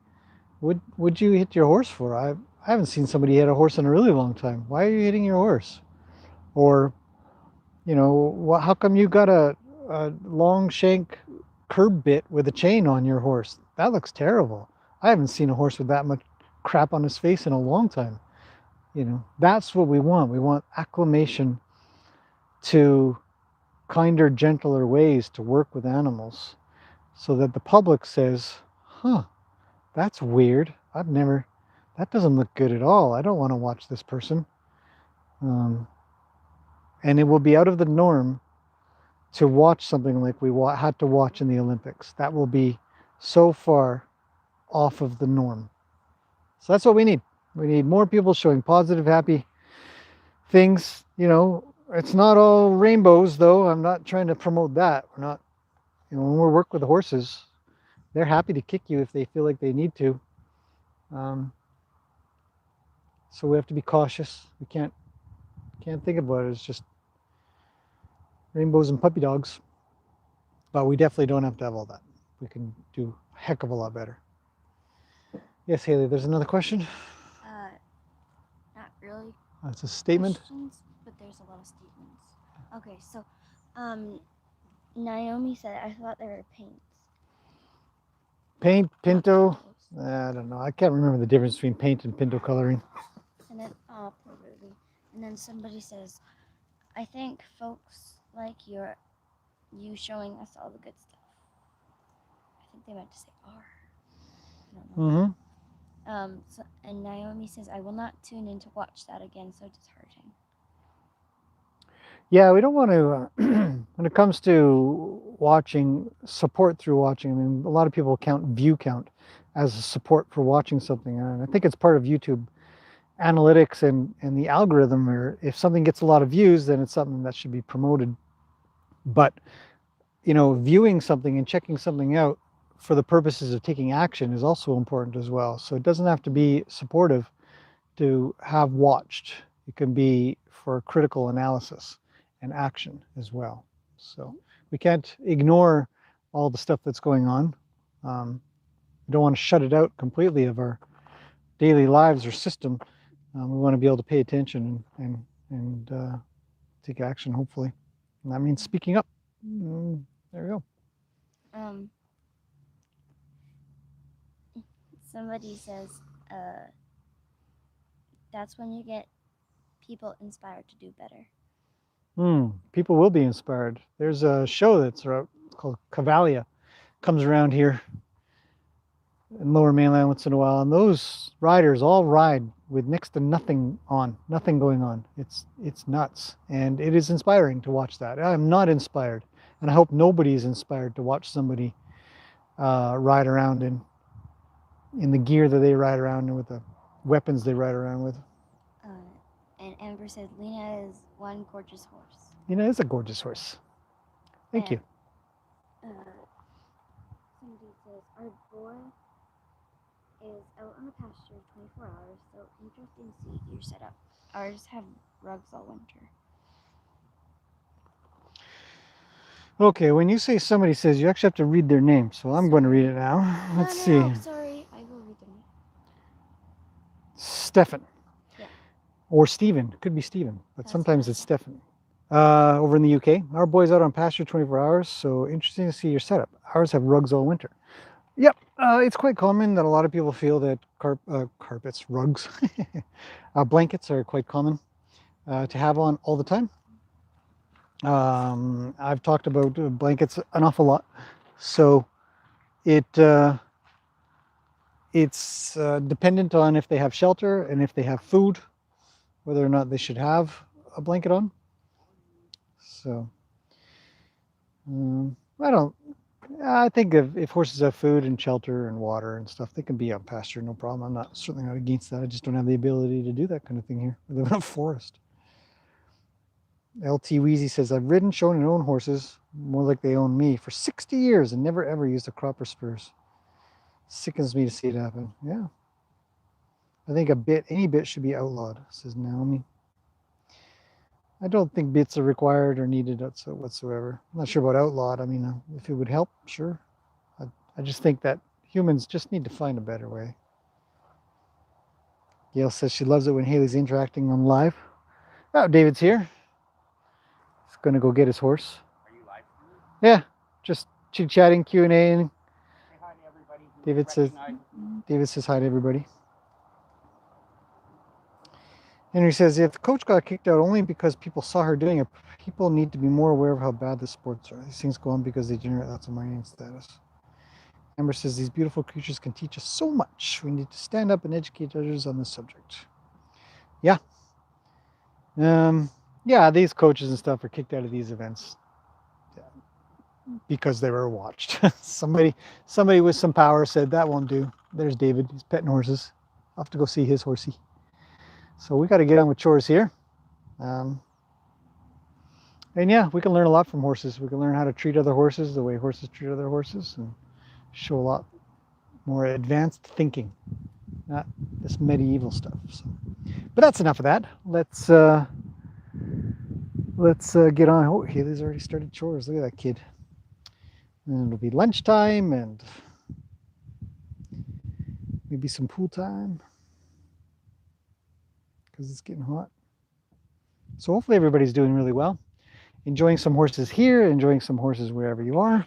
[SPEAKER 1] what'd you hit your horse for? I haven't seen somebody hit a horse in a really long time. Why are you hitting your horse? Or, how come you got a long shank curb bit with a chain on your horse? That looks terrible. I haven't seen a horse with that much crap on his face in a long time. That's what we want. We want acclimation to kinder, gentler ways to work with animals. so that the public says, huh, that's weird. That doesn't look good at all. I don't want to watch this person. And it will be out of the norm to watch something like we had to watch in the Olympics. That will be so far off of the norm. So that's what we need. We need more people showing positive, happy things. You know, it's not all rainbows, though. I'm not trying to promote that. We're not, you know, when we work with the horses, they're happy to kick you if they feel like they need to. So we have to be cautious. We can't think about it as just rainbows and puppy dogs. But we definitely don't have to have all that. We can do a heck of a lot better. Yes, Haley, there's another question?
[SPEAKER 3] Not really.
[SPEAKER 1] That's a statement?
[SPEAKER 3] Questions, but there's a lot of statements. Okay, so, Naomi said, I thought they were paints.
[SPEAKER 1] Paint, pinto, I don't know. I can't remember the difference between paint and pinto coloring.
[SPEAKER 3] And then, probably. And then somebody says, I think folks like you showing us all the good stuff. I think they meant to say are. I don't know. And Naomi says, I will not tune in to watch that again, so disheartening.
[SPEAKER 1] Yeah, we don't want to, when it comes to watching, support through watching, I mean, a lot of people count view count as a support for watching something. And I think it's part of YouTube analytics and the algorithm, where if something gets a lot of views, then it's something that should be promoted. But, you know, viewing something and checking something out for the purposes of taking action is also important as well. So it doesn't have to be supportive to have watched. It can be for critical analysis and action as well. So we can't ignore all the stuff that's going on. We don't want to shut it out completely of our daily lives or system. We want to be able to pay attention and take action, hopefully. And that means speaking up. There we go.
[SPEAKER 3] Somebody says, that's when you get people inspired to do better.
[SPEAKER 1] People will be inspired. There's a show that's called Cavalia. Comes around here in Lower Mainland once in a while, and those riders all ride with next to nothing going on. It's nuts, and it is inspiring to watch that. I'm not inspired, and I hope nobody is inspired to watch somebody ride around in the gear that they ride around in, with the weapons they ride around with.
[SPEAKER 3] And Amber said, Lena is one gorgeous horse.
[SPEAKER 1] Lena is a gorgeous horse. Thank you.
[SPEAKER 3] Somebody says, our boy is out on the pasture 24 hours, so interesting to see your setup. Ours have rugs all winter.
[SPEAKER 1] Okay, when you say somebody says, you actually have to read their name, so I'm going to read it now. Let's see.
[SPEAKER 3] Sorry, I will read them.
[SPEAKER 1] Stefan.
[SPEAKER 3] Yeah.
[SPEAKER 1] Or Stephen. Could be Stephen, but sometimes it's Stefan. Over in the UK, our boy's out on pasture 24 hours, so interesting to see your setup. Ours have rugs all winter. Yep, it's quite common that a lot of people feel that carpets, rugs, blankets are quite common to have on all the time. I've talked about blankets an awful lot, so it's dependent on if they have shelter and if they have food, whether or not they should have a blanket on. So I think if horses have food and shelter and water and stuff, they can be on pasture, no problem. I'm certainly not against that. I just don't have the ability to do that kind of thing here. We live in a forest. LT Wheezy says, I've ridden, shown, and owned horses, more like they own me, for 60 years and never ever used a crop or spurs. Sickens me to see it happen. Yeah. I think any bit should be outlawed, says Naomi. I don't think bits are required or needed whatsoever. I'm not sure about outlawed. I mean, if it would help, sure. I just think that humans just need to find a better way. Gail says she loves it when Haley's interacting on live. Oh, David's here. He's going to go get his horse.
[SPEAKER 4] Are you live?
[SPEAKER 1] Yeah, just chit-chatting, Q&A.
[SPEAKER 4] Say hi to everybody.
[SPEAKER 1] David says hi to everybody. Henry says, if the coach got kicked out only because people saw her doing it, people need to be more aware of how bad the sports are. These things go on because they generate lots of money and status. Amber says these beautiful creatures can teach us so much. We need to stand up and educate others on this subject. Yeah. Yeah, these coaches and stuff are kicked out of these events because they were watched. somebody with some power said that won't do. There's David. He's petting horses. I'll have to go see his horsey. So we got to get on with chores here. And yeah, we can learn a lot from horses. We can learn how to treat other horses the way horses treat other horses, and show a lot more advanced thinking, not this medieval stuff. So, but that's enough of that. Let's get on. Oh, Haley's already started chores. Look at that kid. And it'll be lunchtime and maybe some pool time because it's getting hot. So hopefully everybody's doing really well. Enjoying some horses here, enjoying some horses wherever you are.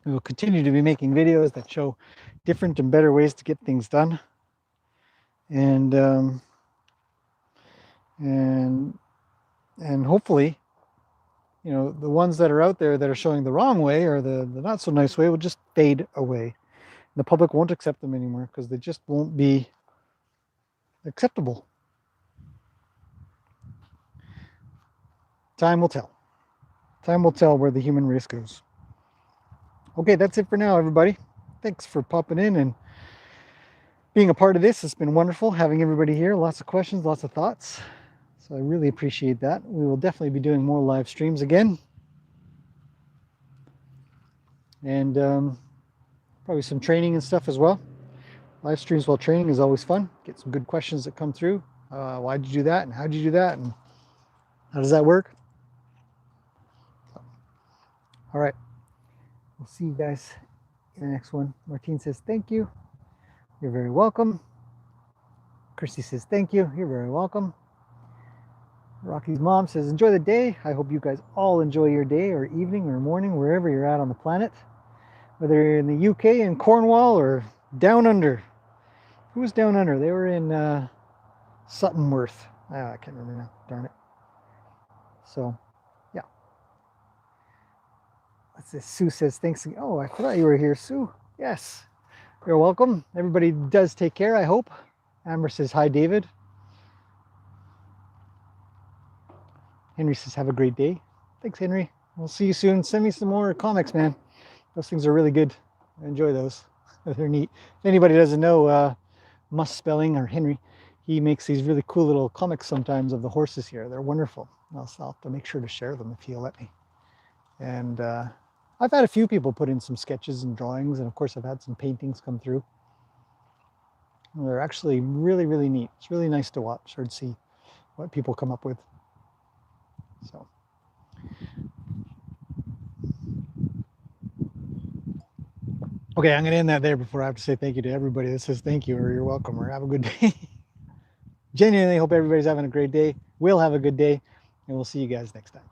[SPEAKER 1] We will continue to be making videos that show different and better ways to get things done. And hopefully, you know, the ones that are out there that are showing the wrong way or the not so nice way will just fade away. The public won't accept them anymore because they just won't be acceptable. Time will tell. Time will tell where the human race goes. Okay, that's it for now, everybody. Thanks for popping in and being a part of this. It's been wonderful having everybody here. Lots of questions, lots of thoughts. So I really appreciate that. We will definitely be doing more live streams again. And probably some training and stuff as well. Live streams while training is always fun. Get some good questions that come through. Why did you do that? And how did you do that? And how does that work? All right. We'll see you guys in the next one. Martine says, thank you. You're very welcome. Christy says, thank you. You're very welcome. Rocky's mom says, enjoy the day. I hope you guys all enjoy your day or evening or morning, wherever you're at on the planet. Whether you're in the UK, in Cornwall, or down under. Who was down under? They were in Suttonworth. I can't remember now. Darn it. So, yeah. Let's see. Sue says, thanks. Oh, I forgot you were here, Sue. Yes. You're welcome. Everybody does take care, I hope. Amber says, hi, David. Henry says, have a great day. Thanks, Henry. We'll see you soon. Send me some more comics, man. Those things are really good. I enjoy those. They're neat. If anybody doesn't know Muss Spelling or Henry, he makes these really cool little comics sometimes of the horses here. They're wonderful. I'll have to make sure to share them if he'll let me. And I've had a few people put in some sketches and drawings, and of course I've had some paintings come through. They're actually really, really neat. It's really nice to watch or to see what people come up with. So. Okay, I'm going to end that there before I have to say thank you to everybody that says thank you or you're welcome or have a good day. Genuinely hope everybody's having a great day. We'll have a good day, and we'll see you guys next time.